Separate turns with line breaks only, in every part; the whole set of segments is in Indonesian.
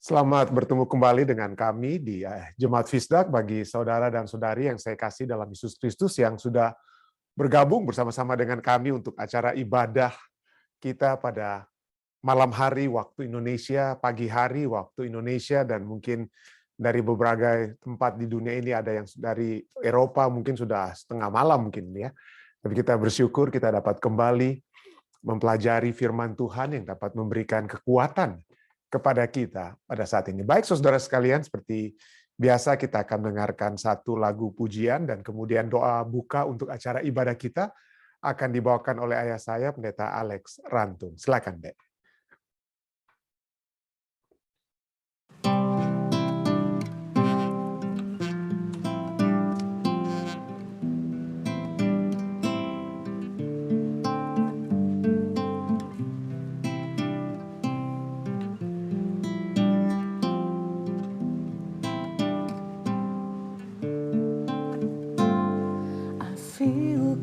Selamat bertemu kembali dengan kami di Jemaat Fisdak bagi saudara dan saudari yang saya kasih dalam Yesus Kristus yang sudah bergabung bersama-sama dengan kami untuk acara ibadah kita pada malam hari waktu Indonesia, pagi hari waktu Indonesia, dan mungkin dari beberapa tempat di dunia ini ada yang dari Eropa mungkin sudah setengah malam mungkin ya. Tapi kita bersyukur kita dapat kembali mempelajari firman Tuhan yang dapat memberikan kekuatan kepada kita pada saat ini. Baik saudara sekalian, seperti biasa kita akan mendengarkan satu lagu pujian dan kemudian doa buka untuk acara ibadah kita akan dibawakan oleh ayah saya, Pendeta Alex Rantun. Silakan, Dek.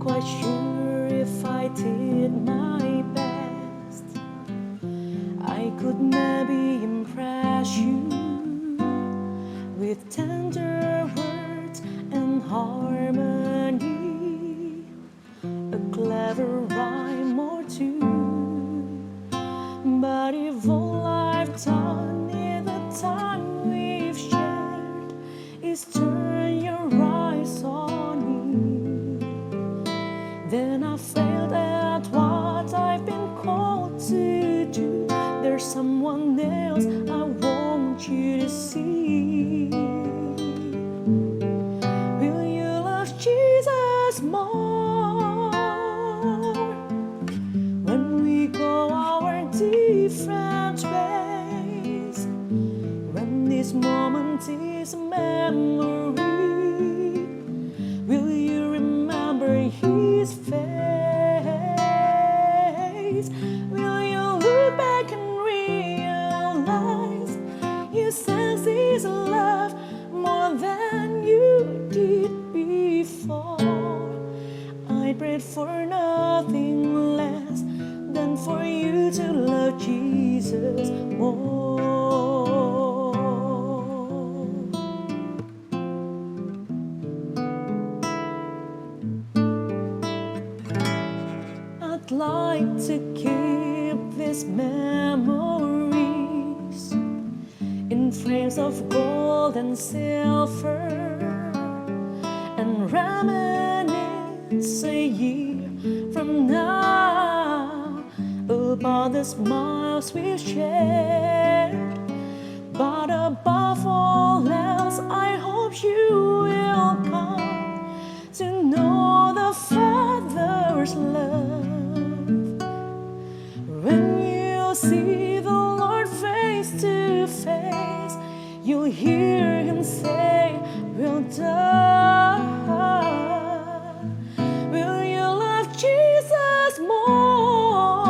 Quite sure if I did my best, I could maybe impress you with tender words and harmony, a clever rhyme or two. But if all I've done in the time we've shared is turn your eyes on me, then I failed at what I've been called to do. There's someone else I want you to see. Will you love Jesus more when we go our different ways? When this moment is a memory, will you remember His face? Will you look back and realize you sense His love more than you did before? I prayed for nothing less than for you to love Jesus more. I'd like to keep these memories in frames of gold and silver, and reminisce a year from now about the smiles we've shared. But above all else, I hope you will come to know the Father's love. When you see the Lord face to face, you'll hear Him say, well done. Will you love Jesus more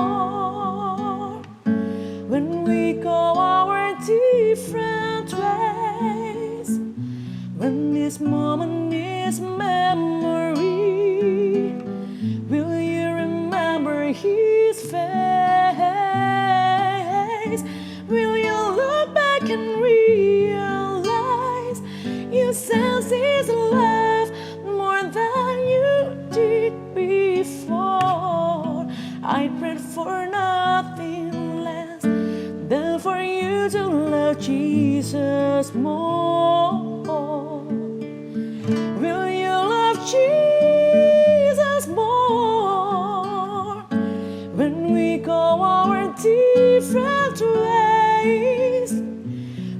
when we go our different ways? When this moment is memory, will you remember His face? Will you look back and realize you sense His love more than you did before? I prayed for nothing less than for you to love Jesus more. Will you love Jesus more when we go our different ways?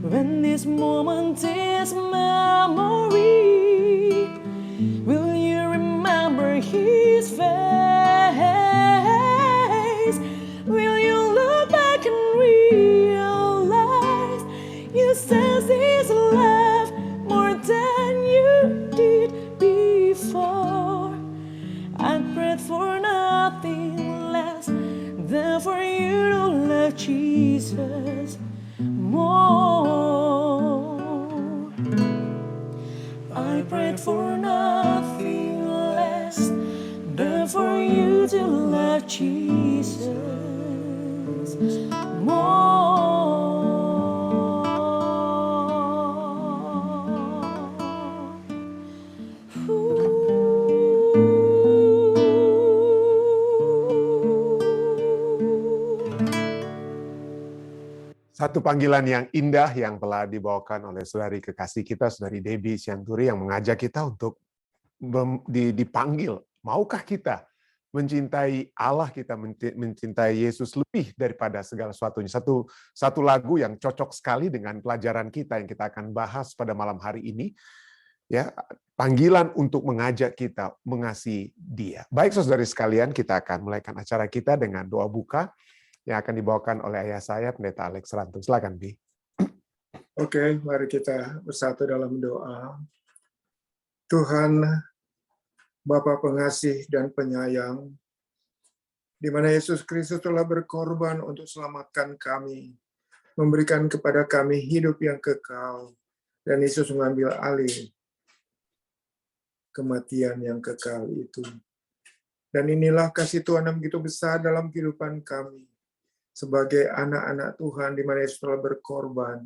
When this moment is memory, will you remember His face? Will you look back and realize you sense His love more than you did before? I prayed for nothing less than for you to love Jesus more. I prayed for nothing less than for you to love Jesus more.
Satu panggilan yang indah yang telah dibawakan oleh saudari kekasih kita, saudari Debbie Sianturi, yang mengajak kita untuk dipanggil. Maukah kita mencintai Allah, kita mencintai Yesus lebih daripada segala sesuatunya? Satu lagu yang cocok sekali dengan pelajaran kita yang kita akan bahas pada malam hari ini. Ya, panggilan untuk mengajak kita mengasihi Dia. Baik, saudari sekalian, kita akan mulaikan acara kita dengan doa buka yang akan dibawakan oleh ayah saya, Pendeta Alex Rantung. Silakan, Bi.
Oke, mari kita bersatu dalam doa. Tuhan, Bapa pengasih dan penyayang, di mana Yesus Kristus telah berkorban untuk selamatkan kami, memberikan kepada kami hidup yang kekal, dan Yesus mengambil alih kematian yang kekal itu. Dan inilah kasih Tuhan yang begitu besar dalam kehidupan kami, sebagai anak-anak Tuhan, di mana Yesus telah berkorban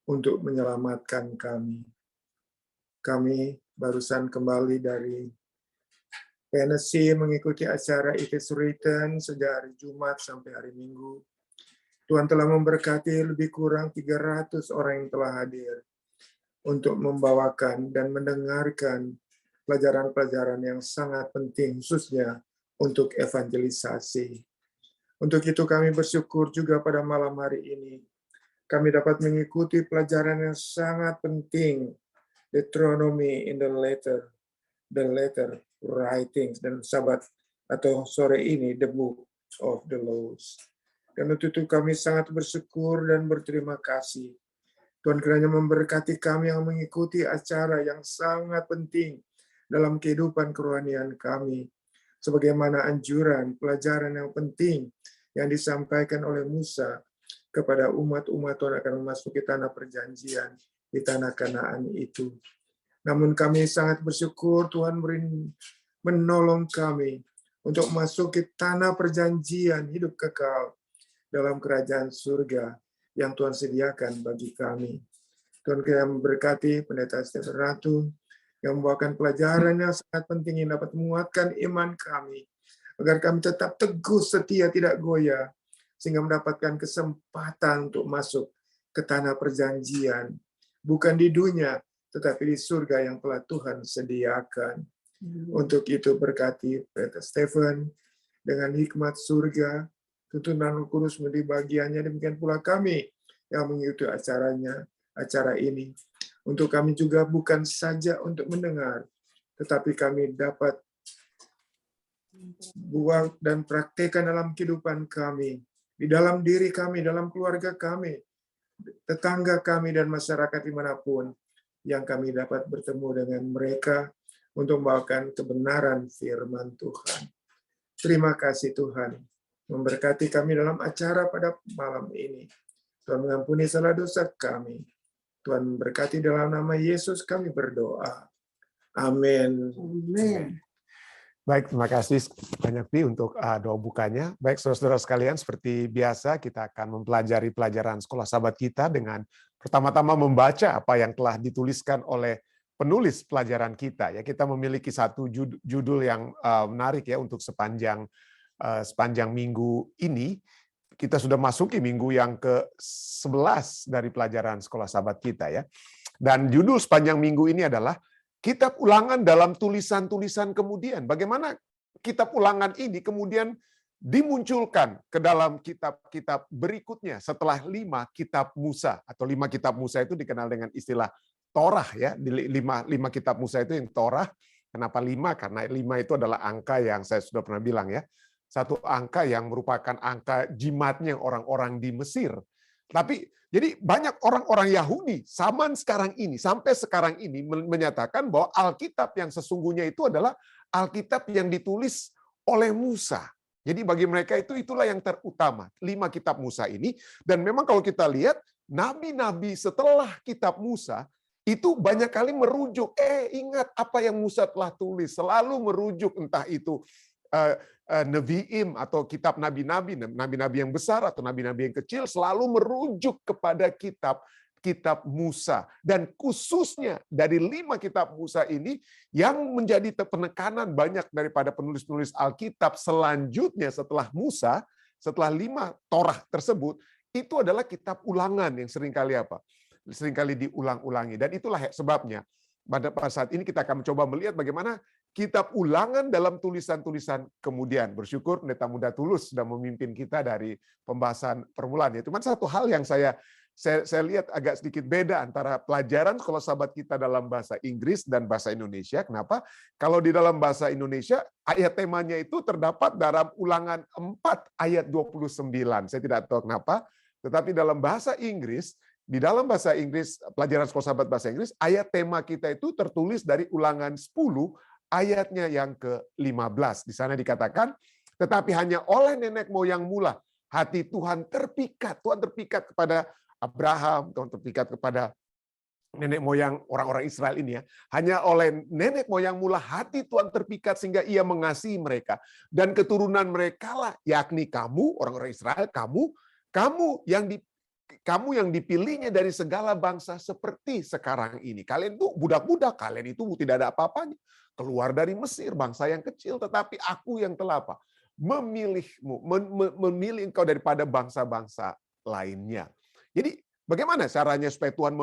untuk menyelamatkan kami. Kami barusan kembali dari Tennessee mengikuti acara It Is Written sejak hari Jumat sampai hari Minggu. Tuhan telah memberkati lebih kurang 300 orang yang telah hadir untuk membawakan dan mendengarkan pelajaran-pelajaran yang sangat penting, khususnya untuk evangelisasi. Untuk itu kami bersyukur juga pada malam hari ini, kami dapat mengikuti pelajaran yang sangat penting, Deuteronomy in the letter writings, dan Sabat atau sore ini, the book of the laws. Dan untuk itu kami sangat bersyukur dan berterima kasih. Tuhan kiranya memberkati kami yang mengikuti acara yang sangat penting dalam kehidupan kerohanian kami, sebagaimana anjuran pelajaran yang penting yang disampaikan oleh Musa kepada umat-umat Tuhan akan memasuki tanah perjanjian di tanah Kanaan itu. Namun kami sangat bersyukur Tuhan menolong kami untuk masuk ke tanah perjanjian hidup kekal dalam kerajaan surga yang Tuhan sediakan bagi kami. Tuhan kiranya memberkati Pendeta Stephen Ratu yang membawakan pelajaran yang sangat penting yang dapat menguatkan iman kami, agar kami tetap teguh, setia, tidak goyah, sehingga mendapatkan kesempatan untuk masuk ke tanah perjanjian, bukan di dunia, tetapi di surga yang telah Tuhan sediakan. Untuk itu berkati Pendeta Stephen dengan hikmat surga, tuntunan Roh Kudus menjadi bagiannya, demikian pula kami yang mengikuti acara ini. Untuk kami juga bukan saja untuk mendengar, tetapi kami dapat buat dan praktekkan dalam kehidupan kami, di dalam diri kami, dalam keluarga kami, tetangga kami, dan masyarakat dimanapun yang kami dapat bertemu dengan mereka untuk membawakan kebenaran firman Tuhan. Terima kasih Tuhan, memberkati kami dalam acara pada malam ini. Tuhan mengampuni salah dosa kami. Tuhan memberkati dalam nama Yesus kami berdoa. Amin.
Amen.
Baik, terima kasih banyak Bi untuk doa bukanya. Baik, saudara-saudara sekalian, seperti biasa kita akan mempelajari pelajaran sekolah sahabat kita dengan pertama-tama membaca apa yang telah dituliskan oleh penulis pelajaran kita. Ya, kita memiliki satu judul yang menarik ya untuk sepanjang minggu ini. Kita sudah masuki minggu yang ke-11 dari pelajaran sekolah sahabat kita ya. Dan judul sepanjang minggu ini adalah Kitab Ulangan dalam tulisan-tulisan kemudian. Bagaimana kitab Ulangan ini kemudian dimunculkan ke dalam kitab-kitab berikutnya setelah 5 kitab Musa, atau 5 kitab Musa itu dikenal dengan istilah Torah ya. Di 5 kitab Musa itu yang Torah. Kenapa 5? Karena 5 itu adalah angka yang saya sudah pernah bilang ya. Satu angka yang merupakan angka jimatnya orang-orang di Mesir. Tapi jadi banyak orang-orang Yahudi sampai sekarang ini menyatakan bahwa Alkitab yang sesungguhnya itu adalah Alkitab yang ditulis oleh Musa. Jadi bagi mereka itulah yang terutama, 5 kitab Musa ini. Dan memang kalau kita lihat nabi-nabi setelah kitab Musa itu banyak kali merujuk, ingat apa yang Musa telah tulis, selalu merujuk entah itu Nevi'im atau kitab nabi-nabi yang besar atau nabi-nabi yang kecil, selalu merujuk kepada kitab Musa. Dan khususnya dari 5 kitab Musa ini yang menjadi penekanan banyak daripada penulis-penulis Alkitab selanjutnya setelah Musa, setelah 5 Torah tersebut, itu adalah kitab ulangan yang seringkali diulang-ulangi. Dan itulah sebabnya pada saat ini kita akan mencoba melihat bagaimana kitab ulangan dalam tulisan-tulisan kemudian. Bersyukur Pendeta Muda Tulus sudah memimpin kita dari pembahasan permulaan. Cuma satu hal yang saya lihat agak sedikit beda antara pelajaran sekolah sahabat kita dalam bahasa Inggris dan bahasa Indonesia. Kenapa? Kalau di dalam bahasa Indonesia, ayat temanya itu terdapat dalam Ulangan 4 ayat 29. Saya tidak tahu kenapa, tetapi dalam bahasa Inggris, di dalam bahasa Inggris, pelajaran sekolah sahabat bahasa Inggris, ayat tema kita itu tertulis dari Ulangan 10 ayatnya yang ke-15. Di sana dikatakan, tetapi hanya oleh nenek moyang mula hati Tuhan terpikat. Tuhan terpikat kepada Abraham, Tuhan terpikat kepada nenek moyang orang-orang Israel ini ya. Hanya oleh nenek moyang mula hati Tuhan terpikat sehingga ia mengasihi mereka. Dan keturunan mereka lah, yakni kamu, orang-orang Israel, kamu yang dipilihnya dari segala bangsa seperti sekarang ini. Kalian itu budak-budak, kalian itu tidak ada apa-apanya. Keluar dari Mesir, bangsa yang kecil, tetapi aku yang telah apa? Memilihmu, memilih engkau daripada bangsa-bangsa lainnya. Jadi bagaimana caranya supaya Tuhan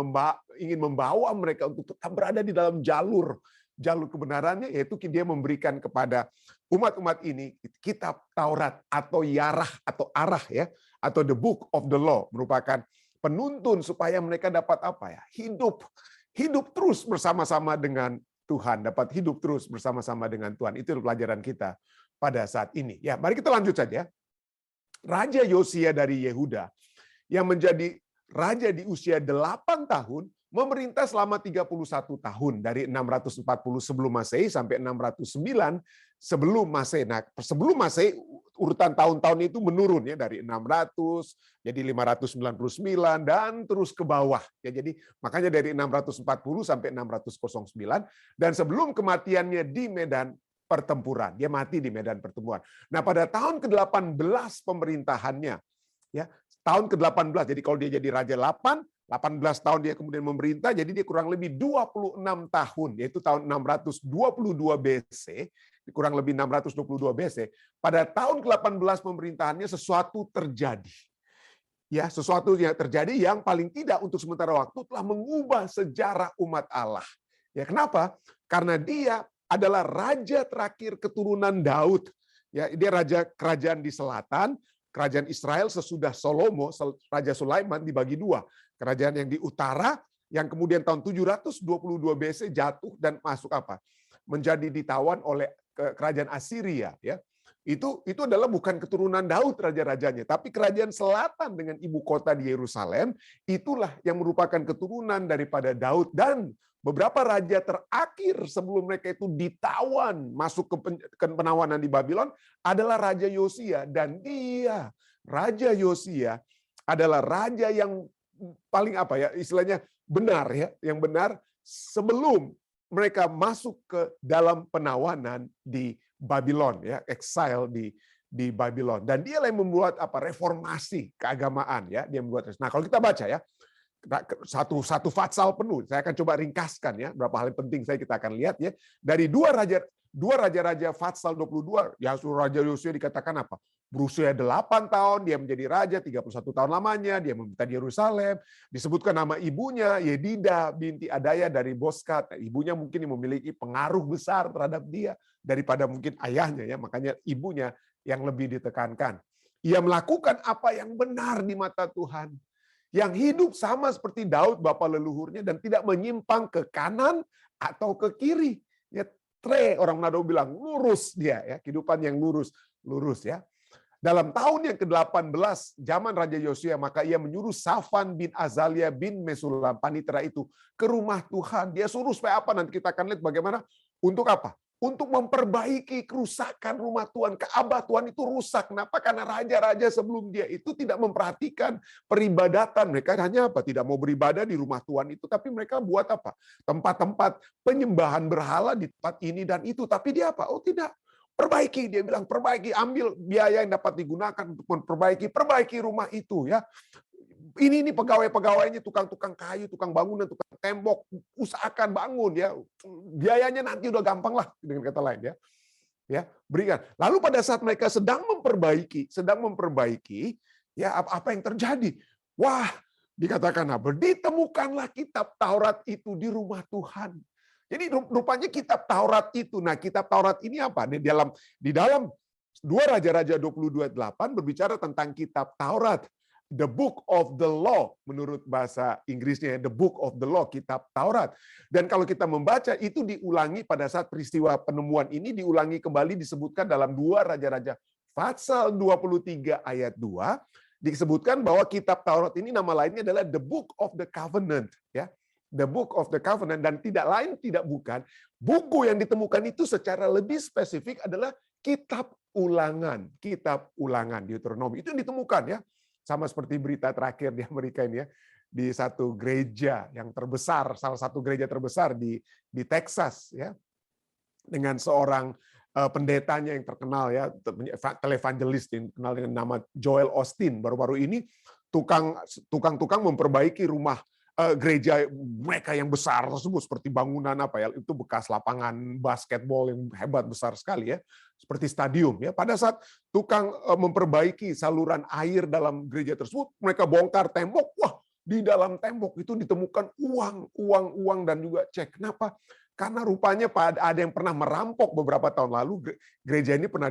ingin membawa mereka untuk tetap berada di dalam jalur kebenarannya, yaitu dia memberikan kepada umat-umat ini kitab Taurat atau Yarah atau Arah ya, atau the book of the law, merupakan penuntun supaya mereka dapat apa ya? Hidup terus bersama-sama dengan Tuhan, dapat hidup terus bersama-sama dengan Tuhan. Itu pelajaran kita pada saat ini. Ya, mari kita lanjut saja. Raja Yosia dari Yehuda yang menjadi raja di usia 8 tahun, memerintah selama 31 tahun dari 640 sebelum Masehi sampai 609 sebelum Masehi. Nah, sebelum Masehi urutan tahun-tahun itu menurun ya, dari 600 jadi 599 dan terus ke bawah. Ya, jadi makanya dari 640 sampai 609 dan sebelum kematiannya di medan pertempuran. Dia mati di medan pertempuran. Nah, pada tahun ke-18 pemerintahannya ya, tahun ke-18. Jadi kalau dia jadi raja 18 tahun dia kemudian memerintah, jadi dia kurang lebih 26 tahun, yaitu tahun 622 BC, kurang lebih 622 BC. Pada tahun ke-18 pemerintahannya sesuatu terjadi. Ya, sesuatu yang terjadi yang paling tidak untuk sementara waktu telah mengubah sejarah umat Allah. Ya, kenapa? Karena dia adalah raja terakhir keturunan Daud. Ya, dia raja kerajaan di selatan, kerajaan Israel sesudah Salomo, Raja Sulaiman dibagi dua. Kerajaan yang di utara, yang kemudian tahun 722 BC jatuh dan masuk apa? Menjadi ditawan oleh kerajaan Assyria. Ya, itu adalah bukan keturunan Daud raja-rajanya, tapi kerajaan selatan dengan ibu kota di Yerusalem, itulah yang merupakan keturunan daripada Daud. Dan beberapa raja terakhir sebelum mereka itu ditawan masuk ke penawanan di Babylon adalah Raja Yosia. Dan dia, Raja Yosia, adalah raja yang paling apa ya, istilahnya benar ya, yang benar sebelum mereka masuk ke dalam penawanan di Babylon ya, exile di Babylon. Dan dia yang membuat apa? Reformasi keagamaan ya, dia membuat. Nah, kalau kita baca ya, satu fatsal penuh. Saya akan coba ringkaskan ya, berapa hal yang penting kita akan lihat ya. Dari dua raja-raja fatsal 22, ya Raja Yosia dikatakan apa? Berusia 8 tahun, dia menjadi raja, 31 tahun lamanya, dia meminta di Yerusalem. Disebutkan nama ibunya, Yedida binti Adaya dari Boskat. Ibunya mungkin memiliki pengaruh besar terhadap dia daripada mungkin ayahnya ya, makanya ibunya yang lebih ditekankan. Ia melakukan apa yang benar di mata Tuhan, yang hidup sama seperti Daud bapa leluhurnya dan tidak menyimpang ke kanan atau ke kiri. Ya, orang Manado bilang lurus dia ya, kehidupan yang lurus ya. Dalam tahun yang ke-18 zaman Raja Yosia, maka ia menyuruh Safan bin Azalia bin Mesulam, panitera itu, ke rumah Tuhan. Dia suruh supaya apa? Nanti kita akan lihat bagaimana. Untuk apa? Untuk memperbaiki kerusakan rumah Tuhan. Ka'bah Tuhan itu rusak. Kenapa? Karena raja-raja sebelum dia itu tidak memperhatikan peribadatan. Mereka hanya apa? Tidak mau beribadah di rumah Tuhan itu. Tapi mereka buat apa? Tempat-tempat penyembahan berhala di tempat ini dan itu. Tapi dia apa? Oh tidak. Perbaiki, dia bilang perbaiki, ambil biaya yang dapat digunakan untuk perbaiki rumah itu ya. Ini pegawai-pegawainya, tukang-tukang kayu, tukang bangunan, tukang tembok, usahakan bangun ya. Biayanya nanti udah gampang lah dengan kata lain ya. Ya, berikan. Lalu pada saat mereka sedang memperbaiki, Ya, apa yang terjadi? Wah, dikatakan ditemukanlah kitab Taurat itu di rumah Tuhan. Jadi rupanya kitab Taurat itu. Nah, kitab Taurat ini apa? Di dalam 2 Raja-Raja 22:8 berbicara tentang kitab Taurat. The book of the law, menurut bahasa Inggrisnya, the book of the law, kitab Taurat. Dan kalau kita membaca, itu diulangi pada saat peristiwa penemuan ini, diulangi kembali disebutkan dalam 2 Raja-Raja pasal 23 ayat 2, disebutkan bahwa kitab Taurat ini nama lainnya adalah the book of the covenant. Ya, the book of the covenant, dan tidak lain tidak bukan, buku yang ditemukan itu secara lebih spesifik adalah kitab ulangan. Kitab ulangan, Deuteronomi. Itu yang ditemukan ya. Sama seperti berita terakhir di Amerika ini ya, di satu gereja yang terbesar, salah satu gereja terbesar di Texas ya, dengan seorang pendetanya yang terkenal ya, televangelis dikenal dengan nama Joel Osteen. Baru-baru ini tukang-tukang memperbaiki rumah gereja mereka yang besar tersebut, seperti bangunan apa ya, itu bekas lapangan basketball yang hebat besar sekali ya, seperti stadium ya. Pada saat tukang memperbaiki saluran air dalam gereja tersebut, mereka bongkar tembok. Wah, di dalam tembok itu ditemukan uang dan juga cek. Kenapa? Karena rupanya ada yang pernah merampok beberapa tahun lalu. Gereja ini pernah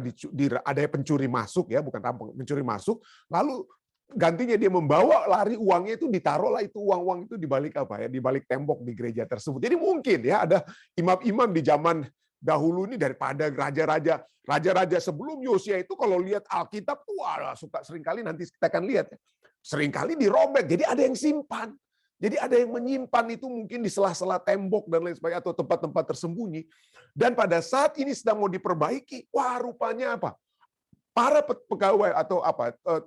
ada pencuri masuk ya, bukan rampok, pencuri masuk. Lalu gantinya dia membawa lari uangnya, itu ditaruhlah itu uang-uang itu di balik apa ya, di balik tembok di gereja tersebut. Jadi mungkin ya ada imam-imam di zaman dahulu ini, daripada raja-raja sebelum Yosia itu, kalau lihat Alkitab tuh suka seringkali, nanti kita akan lihat ya, seringkali dirobek. Jadi ada yang simpan. Jadi ada yang menyimpan itu mungkin di sela-sela tembok dan lain sebagainya, atau tempat-tempat tersembunyi. Dan pada saat ini sedang mau diperbaiki, wah rupanya apa? Para pegawai atau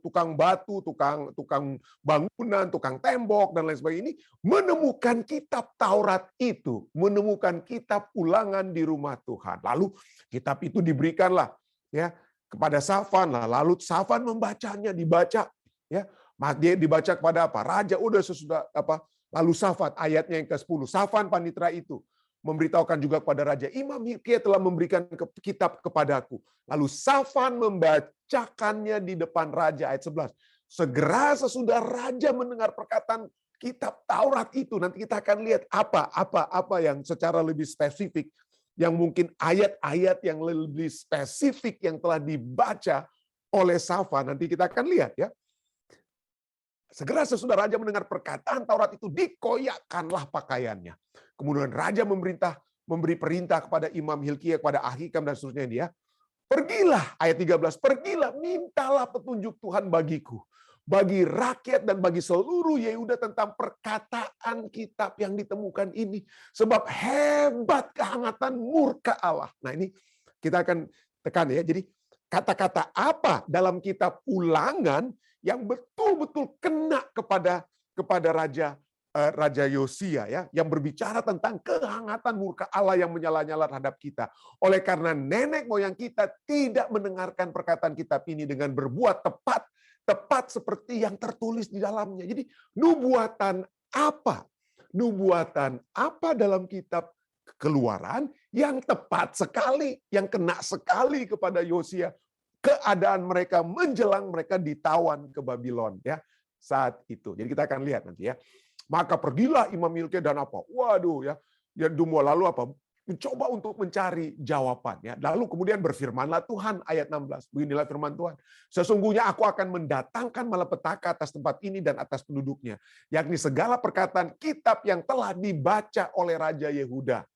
tukang batu, tukang bangunan, tukang tembok dan lain sebagainya ini menemukan kitab Taurat itu, menemukan kitab ulangan di rumah Tuhan. Lalu kitab itu diberikanlah ya kepada Safan, lalu Safan membacanya, dibaca ya. Dia dibaca kepada apa? Raja. Udah sesudah apa? Lalu Safan, ayatnya yang ke-10. Safan panitera itu memberitahukan juga kepada raja, Imam Hilkiah telah memberikan kitab kepadaku. Lalu Safan membacakannya di depan raja, ayat 11. Segera sesudah raja mendengar perkataan kitab Taurat itu, nanti kita akan lihat apa yang secara lebih spesifik, yang mungkin ayat-ayat yang lebih spesifik yang telah dibaca oleh Safan, nanti kita akan lihat ya. Segera sesudah raja mendengar perkataan Taurat itu, dikoyakkanlah pakaiannya. Kemudian raja memberi perintah kepada Imam Hilkiah, kepada Ahikam dan seterusnya dia. Pergilah, ayat 13, pergilah, mintalah petunjuk Tuhan bagiku, bagi rakyat dan bagi seluruh Yehuda tentang perkataan kitab yang ditemukan ini. Sebab hebat kehangatan murka Allah. Nah ini kita akan tekan ya. Jadi kata-kata apa dalam kitab Ulangan yang betul-betul kena kepada Raja Yosia ya, yang berbicara tentang kehangatan murka Allah yang menyala-nyala terhadap kita. Oleh karena nenek moyang kita tidak mendengarkan perkataan kitab ini dengan berbuat tepat seperti yang tertulis di dalamnya. Jadi nubuatan apa? Nubuatan apa dalam kitab Keluaran yang tepat sekali, yang kena sekali kepada Yosia, keadaan mereka menjelang mereka ditawan ke Babylon ya saat itu. Jadi kita akan lihat nanti ya. Maka pergilah Imam Hilkiah dan apa? Waduh ya. Ya Dumo lalu apa? Mencoba untuk mencari jawaban ya. Lalu kemudian berfirmanlah Tuhan, ayat 16. Beginilah firman Tuhan. Sesungguhnya aku akan mendatangkan malapetaka atas tempat ini dan atas penduduknya, yakni segala perkataan kitab yang telah dibaca oleh Raja Yehuda.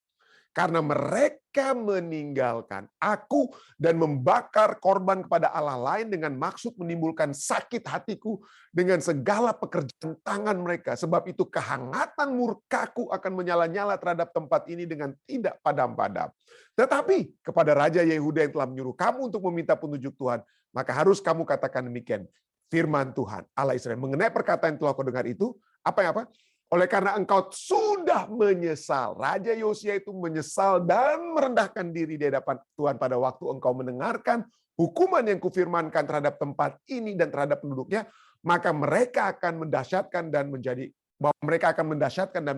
Karena mereka meninggalkan aku dan membakar korban kepada Allah lain dengan maksud menimbulkan sakit hatiku dengan segala pekerjaan tangan mereka. Sebab itu kehangatan murkaku akan menyala-nyala terhadap tempat ini dengan tidak padam-padam. Tetapi kepada Raja Yehuda yang telah menyuruh kamu untuk meminta petunjuk Tuhan, maka harus kamu katakan demikian. Firman Tuhan, Allah Israel. Mengenai perkataan yang telah kau dengar itu, apa? Oleh karena engkau sudah menyesal. Raja Yosia itu menyesal dan merendahkan diri di hadapan Tuhan pada waktu engkau mendengarkan hukuman yang kufirmankan terhadap tempat ini dan terhadap penduduknya, maka mereka akan mendahsyatkan dan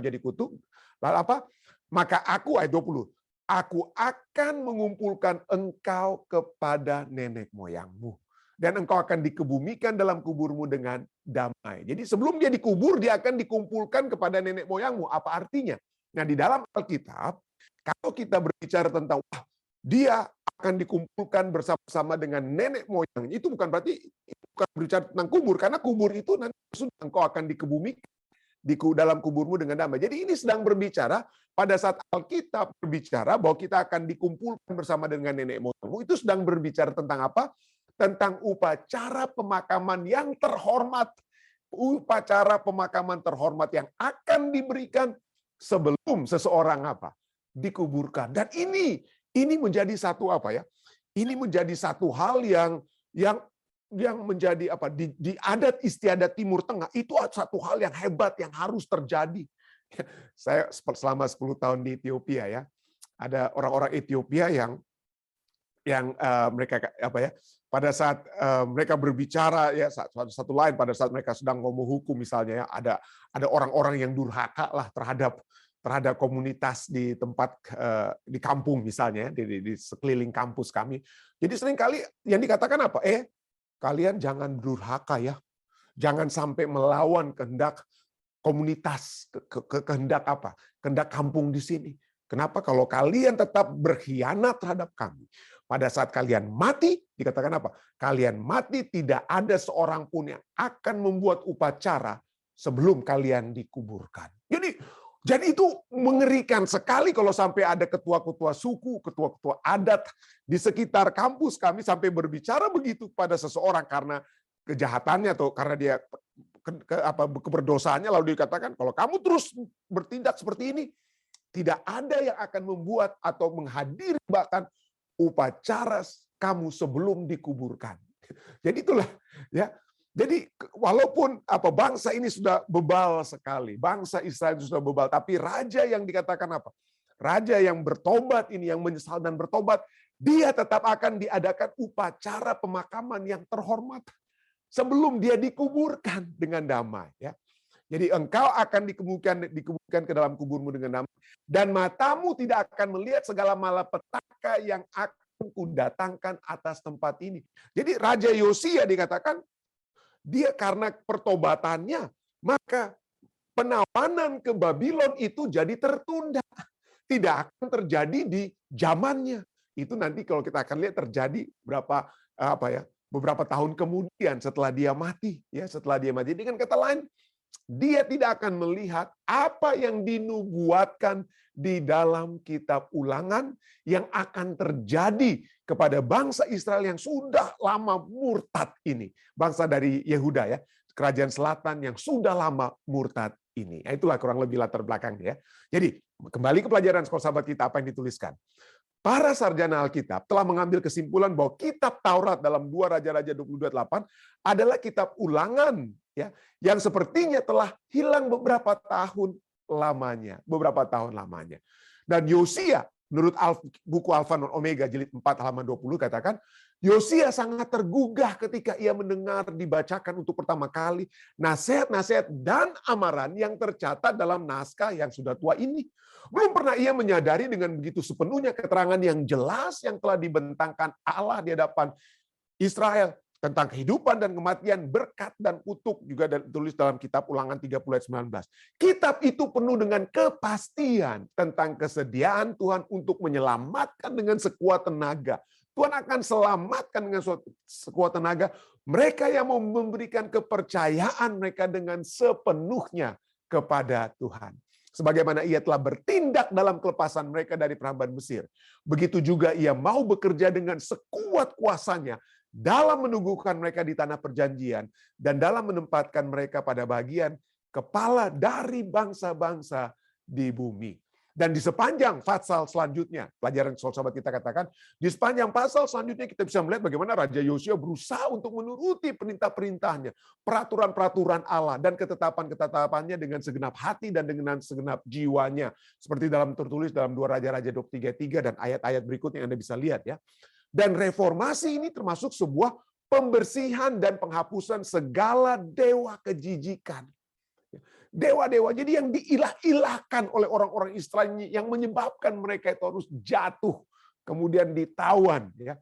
menjadi kutuk. Lalu apa? Maka aku, ayat 20, aku akan mengumpulkan engkau kepada nenek moyangmu dan engkau akan dikebumikan dalam kuburmu dengan damai. Jadi sebelum dia dikubur, dia akan dikumpulkan kepada nenek moyangmu. Apa artinya? Nah, di dalam Alkitab, kalau kita berbicara tentang dia akan dikumpulkan bersama-sama dengan nenek moyang, itu bukan berarti bukan berbicara tentang kubur, karena kubur itu nanti sudah engkau akan dikebumikan di dalam kuburmu dengan damai. Jadi ini sedang berbicara pada saat Alkitab berbicara bahwa kita akan dikumpulkan bersama dengan nenek moyangmu, itu sedang berbicara tentang apa? Tentang upacara pemakaman yang terhormat. Upacara pemakaman terhormat yang akan diberikan sebelum seseorang apa? Dikuburkan. Dan ini menjadi satu apa ya? Ini menjadi satu hal yang menjadi apa? Di adat istiadat Timur Tengah itu satu hal yang hebat yang harus terjadi. Saya selama 10 tahun di Ethiopia ya. Ada orang-orang Ethiopia yang mereka apa ya? Pada saat mereka berbicara ya satu lain, pada saat mereka sedang ngomong hukum misalnya ya, ada orang-orang yang durhaka lah terhadap komunitas di tempat di kampung misalnya di sekeliling kampus kami. Jadi seringkali yang dikatakan apa? Kalian jangan durhaka ya, jangan sampai melawan kehendak komunitas, kehendak apa? Kehendak kampung di sini. Kenapa? Kalau kalian tetap berkhianat terhadap kami, pada saat kalian mati, dikatakan apa? Kalian mati, tidak ada seorang pun yang akan membuat upacara sebelum kalian dikuburkan. Jadi itu mengerikan sekali kalau sampai ada ketua-ketua suku, ketua-ketua adat di sekitar kampus kami sampai berbicara begitu pada seseorang karena kejahatannya atau karena dia keberdosaannya, lalu dikatakan kalau kamu terus bertindak seperti ini, tidak ada yang akan membuat atau menghadiri bahkan upacara kamu sebelum dikuburkan. Jadi itulah ya. Jadi walaupun bangsa ini sudah bebal sekali, bangsa Israel sudah bebal, tapi raja yang dikatakan apa? Raja yang bertobat ini, yang menyesal dan bertobat, dia tetap akan diadakan upacara pemakaman yang terhormat sebelum dia dikuburkan dengan damai ya. Jadi engkau akan dikuburkan ke dalam kuburmu dengan damai, dan matamu tidak akan melihat segala malapetaka yang akan kudatangkan atas tempat ini. Jadi Raja Yosia dikatakan, dia karena pertobatannya, maka penawanan ke Babylon itu jadi tertunda. Tidak akan terjadi di zamannya. Itu nanti kalau kita akan lihat terjadi beberapa tahun kemudian setelah dia mati. Ya, setelah dia mati. Dengan kata lain, dia tidak akan melihat apa yang dinubuatkan di dalam kitab Ulangan yang akan terjadi kepada bangsa Israel yang sudah lama murtad ini. Bangsa dari Yehuda ya, kerajaan selatan yang sudah lama murtad ini. Itulah kurang lebih latar belakangnya ya. Jadi kembali ke pelajaran sekolah sahabat kita, apa yang dituliskan. Para sarjana Alkitab telah mengambil kesimpulan bahwa kitab Taurat dalam 2 Raja-Raja 22:8 adalah kitab Ulangan ya, yang sepertinya telah hilang beberapa tahun lamanya. Dan Yosia, menurut buku Alfa dan Omega jilid 4 halaman 20 katakan, Yosia sangat tergugah ketika ia mendengar dibacakan untuk pertama kali nasihat-nasihat dan amaran yang tercatat dalam naskah yang sudah tua ini. Belum pernah ia menyadari dengan begitu sepenuhnya keterangan yang jelas yang telah dibentangkan Allah di hadapan Israel tentang kehidupan dan kematian, berkat dan kutuk, juga ditulis dalam kitab Ulangan 30 ayat 19. Kitab itu penuh dengan kepastian tentang kesediaan Tuhan untuk menyelamatkan dengan sekuat tenaga. Tuhan akan selamatkan dengan sekuat tenaga mereka yang mau memberikan kepercayaan mereka dengan sepenuhnya kepada Tuhan. Sebagaimana ia telah bertindak dalam kelepasan mereka dari perhambahan Mesir, begitu juga ia mau bekerja dengan sekuat kuasanya dalam menunggukan mereka di tanah perjanjian dan dalam menempatkan mereka pada bagian kepala dari bangsa-bangsa di bumi. Dan di sepanjang pasal selanjutnya, pelajaran sahabat kita katakan, di sepanjang pasal selanjutnya kita bisa melihat bagaimana Raja Yosia berusaha untuk menuruti perintah-perintahnya, peraturan-peraturan Allah, dan ketetapan-ketetapannya dengan segenap hati dan dengan segenap jiwanya. Seperti tertulis dalam 2 Raja-Raja 23 dan ayat-ayat berikutnya yang Anda bisa lihat ya. Dan reformasi ini termasuk sebuah pembersihan dan penghapusan segala dewa kejijikan. Dewa-dewa jadi yang diilah-ilahkan oleh orang-orang Israel yang menyebabkan mereka itu harus jatuh, kemudian ditawan ya.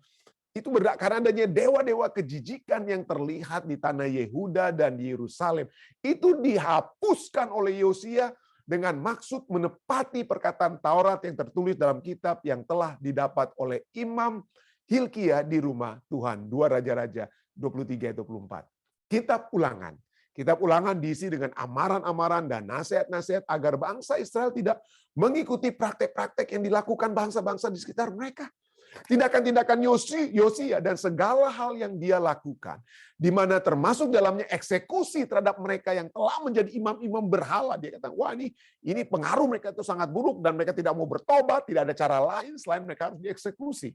Itu karena adanya dewa-dewa kejijikan yang terlihat di tanah Yehuda dan di Yerusalem. Itu dihapuskan oleh Yosia dengan maksud menepati perkataan Taurat yang tertulis dalam kitab yang telah didapat oleh Imam Hilkia di rumah Tuhan. 2 Raja-Raja 23-24. Kitab Ulangan. Kitab Ulangan diisi dengan amaran-amaran dan nasihat-nasihat agar bangsa Israel tidak mengikuti praktek-praktek yang dilakukan bangsa-bangsa di sekitar mereka. Tindakan-tindakan Yosia dan segala hal yang dia lakukan, di mana termasuk dalamnya eksekusi terhadap mereka yang telah menjadi imam-imam berhala. Dia kata, wah ini pengaruh mereka itu sangat buruk dan mereka tidak mau bertobat, tidak ada cara lain selain mereka harus dieksekusi.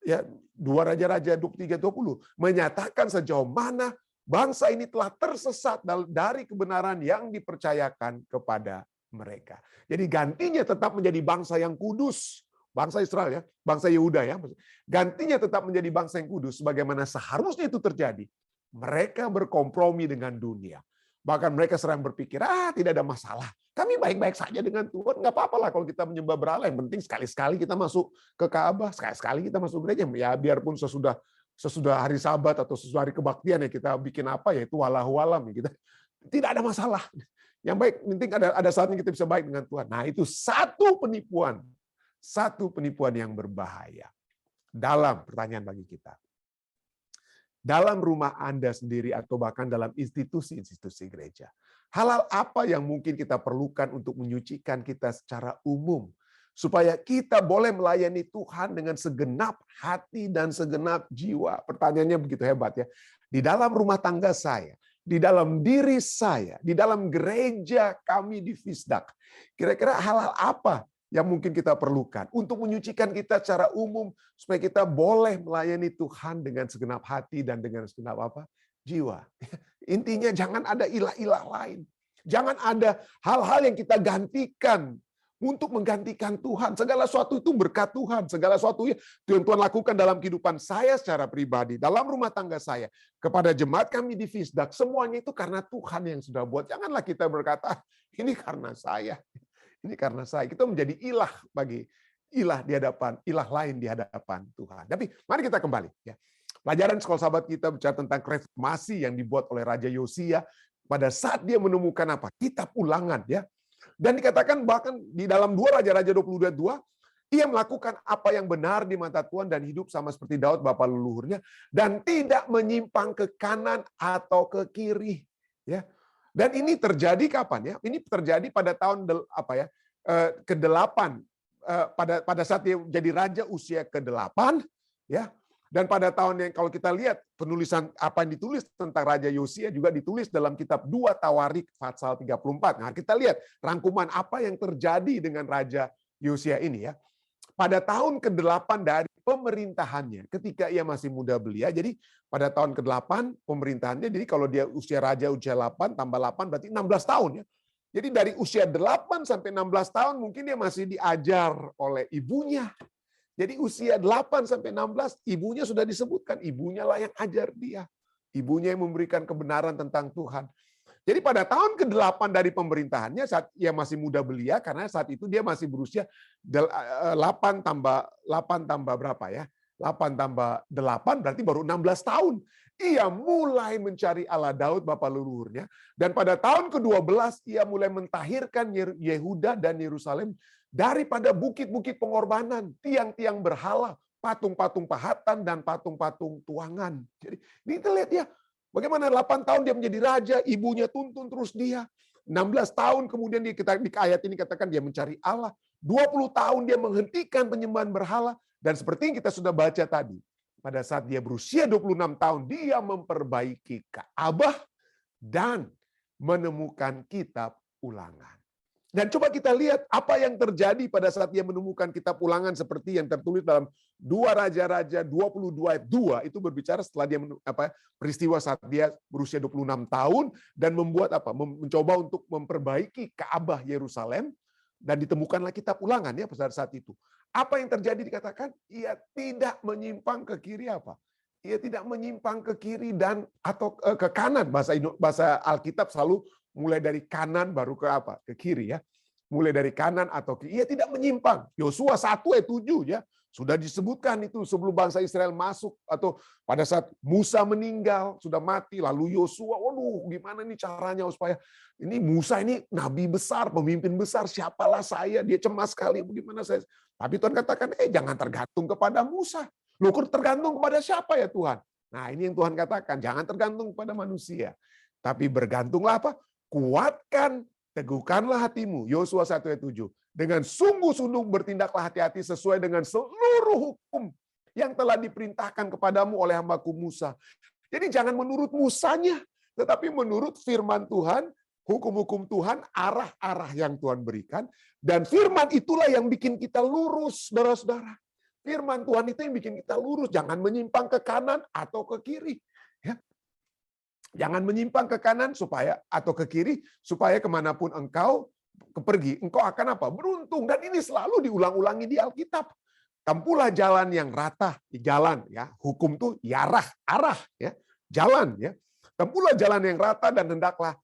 Ya, 2 Raja-Raja 23-20 menyatakan sejauh mana bangsa ini telah tersesat dari kebenaran yang dipercayakan kepada mereka. Jadi gantinya tetap menjadi bangsa yang kudus. Bangsa Israel ya, bangsa Yehuda ya. Gantinya tetap menjadi bangsa yang kudus sebagaimana seharusnya itu terjadi. Mereka berkompromi dengan dunia. Bahkan mereka sering berpikir, tidak ada masalah. Kami baik-baik saja dengan Tuhan. Nggak apa-apa lah kalau kita menyembah berhala. Yang penting sekali-sekali kita masuk ke Ka'bah, sekali-sekali kita masuk gereja. Ya biarpun sesudah hari Sabat atau sesudah hari kebaktian ya kita bikin apa ya itu walahu alam ya kita. Tidak ada masalah. Yang baik, penting ada saatnya kita bisa baik dengan Tuhan. Nah itu satu penipuan yang berbahaya. Dalam pertanyaan bagi kita. Dalam rumah Anda sendiri atau bahkan dalam institusi-institusi gereja. Hal-hal apa yang mungkin kita perlukan untuk menyucikan kita secara umum supaya kita boleh melayani Tuhan dengan segenap hati dan segenap jiwa. Pertanyaannya begitu hebat ya. Di dalam rumah tangga saya, di dalam diri saya, di dalam gereja kami di Fisdak. Kira-kira hal-hal apa yang mungkin kita perlukan untuk menyucikan kita secara umum supaya kita boleh melayani Tuhan dengan segenap hati dan dengan segenap jiwa. Intinya jangan ada ilah-ilah lain. Jangan ada hal-hal yang kita gantikan untuk menggantikan Tuhan. Segala sesuatu itu berkat Tuhan. Segala sesuatu yang Tuhan lakukan dalam kehidupan saya secara pribadi, dalam rumah tangga saya, kepada jemaat kami di Fisdak, semuanya itu karena Tuhan yang sudah buat. Janganlah kita berkata, ini karena saya. Ini karena saya. Kita menjadi ilah bagi ilah lain di hadapan Tuhan. Tapi mari kita kembali. Ya. Pelajaran sekolah sahabat kita bicara tentang reformasi yang dibuat oleh Raja Yosia pada saat dia menemukan apa? Kitab Ulangan. Ya. Dan dikatakan bahkan di dalam 2 Raja-Raja 22, ia melakukan apa yang benar di mata Tuhan dan hidup sama seperti Daud bapa leluhurnya dan tidak menyimpang ke kanan atau ke kiri. Ya. Dan ini terjadi kapan ya? Ini terjadi pada tahun ke-8 pada saat dia jadi raja usia ke-8 ya. Dan pada tahun yang kalau kita lihat penulisan apa yang ditulis tentang Raja Yosia juga ditulis dalam kitab 2 Tawarik pasal 34. Nah, kita lihat rangkuman apa yang terjadi dengan Raja Yosia ini ya. Pada tahun ke-8 dari pemerintahannya, ketika ia masih muda belia, jadi pada tahun ke-8 pemerintahannya, jadi kalau dia usia raja usia 8 tambah 8 berarti 16 tahun ya. Jadi dari usia 8 sampai 16 tahun mungkin dia masih diajar oleh ibunya. Jadi usia 8 sampai 16 ibunya sudah disebutkan, ibunya lah yang ajar dia. Ibunya yang memberikan kebenaran tentang Tuhan. Jadi pada tahun ke-8 dari pemerintahannya saat ia masih muda belia karena saat itu dia masih berusia 8 tambah berapa ya? 8 tambah 8 berarti baru 16 tahun. Ia mulai mencari Allah Daud bapa leluhurnya dan pada tahun ke-12 ia mulai mentahirkan Yehuda dan Yerusalem daripada bukit-bukit pengorbanan, tiang-tiang berhala, patung-patung pahatan dan patung-patung tuangan. Jadi ini kita lihat ya. Bagaimana 8 tahun dia menjadi raja, ibunya tuntun terus dia. 16 tahun kemudian di ayat ini katakan dia mencari Allah. 20 tahun dia menghentikan penyembahan berhala. Dan seperti yang kita sudah baca tadi, pada saat dia berusia 26 tahun, dia memperbaiki Ka'bah dan menemukan kitab Ulangan. Dan coba kita lihat apa yang terjadi pada saat dia menemukan kitab Ulangan seperti yang tertulis dalam 2 Raja-Raja 22 ayat 2 itu berbicara setelah dia peristiwa saat dia berusia 26 tahun dan mencoba untuk memperbaiki Ka'bah Yerusalem dan ditemukanlah kitab Ulangan ya pada saat itu. Apa yang terjadi dikatakan ia tidak menyimpang ke kiri apa? Ia tidak menyimpang ke kiri dan atau ke kanan. Bahasa Alkitab selalu mulai dari kanan baru ke ke kiri ya. Mulai dari kanan atau kiri. Ia tidak menyimpang. Yosua 1 ayat 7 ya. Sudah disebutkan itu sebelum bangsa Israel masuk atau pada saat Musa meninggal, sudah mati, lalu Yosua, waduh gimana nih caranya supaya ini Musa ini nabi besar, pemimpin besar, siapalah saya, dia cemas sekali, bagaimana saya. Tapi Tuhan katakan, jangan tergantung kepada Musa. Loh, tergantung kepada siapa ya Tuhan? Nah ini yang Tuhan katakan, jangan tergantung kepada manusia. Tapi bergantunglah apa? Kuatkan, teguhkanlah hatimu. Yosua 1 ayat 7. Dengan sungguh-sungguh bertindaklah hati-hati sesuai dengan seluruh hukum yang telah diperintahkan kepadamu oleh hambaku Musa. Jadi jangan menurut Musanya, tetapi menurut firman Tuhan, hukum-hukum Tuhan, arah-arah yang Tuhan berikan. Dan firman itulah yang bikin kita lurus, saudara-saudara. Firman Tuhan itu yang bikin kita lurus. Jangan menyimpang ke kanan atau ke kiri. Ya. Jangan menyimpang ke kanan atau ke kiri, supaya kemanapun engkau pergi, engkau akan apa? Beruntung. Dan ini selalu diulang-ulangi di Alkitab. Tempuhlah jalan yang rata, jalan ya. Hukum tuh arah ya. Jalan ya. Tempuhlah jalan yang rata dan hendaklah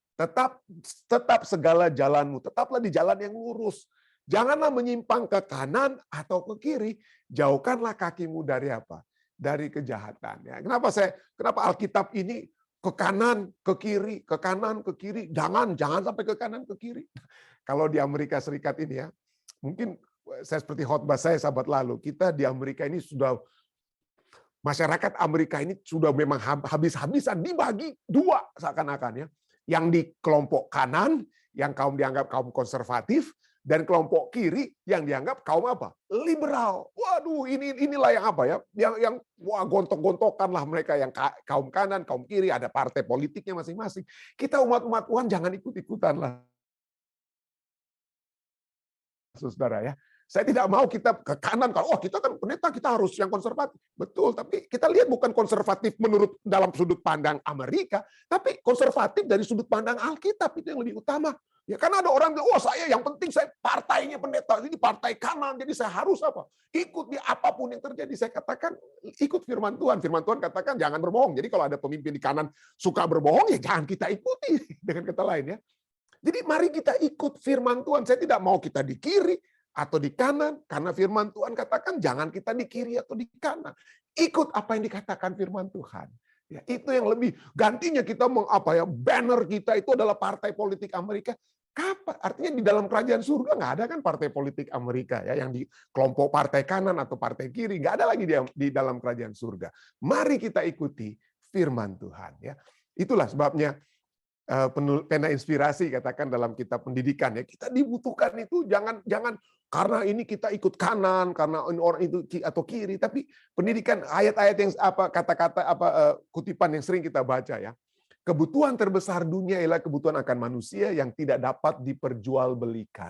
tetap segala jalanmu, tetaplah di jalan yang lurus. Janganlah menyimpang ke kanan atau ke kiri. Jauhkanlah kakimu dari apa? Dari kejahatan ya. Kenapa Alkitab ini ke kanan, ke kiri, ke kanan, ke kiri. Jangan sampai ke kanan, ke kiri. Kalau di Amerika Serikat ini ya, mungkin saya seperti khotbah saya sahabat lalu, kita di Amerika ini sudah, masyarakat Amerika ini sudah memang habis-habisan dibagi dua seakan-akan ya. Yang di kelompok kanan, yang dianggap kaum konservatif, dan kelompok kiri yang dianggap kaum apa? Liberal. Waduh, inilah yang apa ya? Yang gontok-gontokan lah mereka, yang kaum kanan, kaum kiri, ada partai politiknya masing-masing. Kita umat-umat Tuhan jangan ikut-ikutan lah. Saudara ya. Saya tidak mau kita ke kanan, kalau kita kan pendeta, kita harus yang konservatif. Betul, tapi kita lihat bukan konservatif menurut dalam sudut pandang Amerika, tapi konservatif dari sudut pandang Alkitab, itu yang lebih utama. Ya, karena ada orang bilang, saya yang penting saya partainya pendeta, ini partai kanan, jadi saya harus apa? Ikut di apapun yang terjadi. Saya katakan ikut firman Tuhan. Firman Tuhan katakan jangan berbohong. Jadi kalau ada pemimpin di kanan suka berbohong, ya jangan kita ikuti. Dengan kata lain ya. Jadi mari kita ikut firman Tuhan. Saya tidak mau kita di kiri atau di kanan, karena firman Tuhan katakan jangan kita di kiri atau di kanan. Ikut apa yang dikatakan firman Tuhan. Ya, itu yang lebih, gantinya kita banner kita itu adalah partai politik Amerika. Kapan? Artinya di dalam kerajaan surga nggak ada kan partai politik Amerika ya, yang di kelompok partai kanan atau partai kiri, nggak ada lagi di dalam kerajaan surga. Mari kita ikuti firman Tuhan ya. Itulah sebabnya pena inspirasi katakan dalam kitab pendidikan ya, kita dibutuhkan itu jangan karena ini kita ikut kanan, karena orang itu atau kiri, tapi pendidikan ayat-ayat yang kata-kata kutipan yang sering kita baca ya. Kebutuhan terbesar dunia ialah kebutuhan akan manusia yang tidak dapat diperjualbelikan.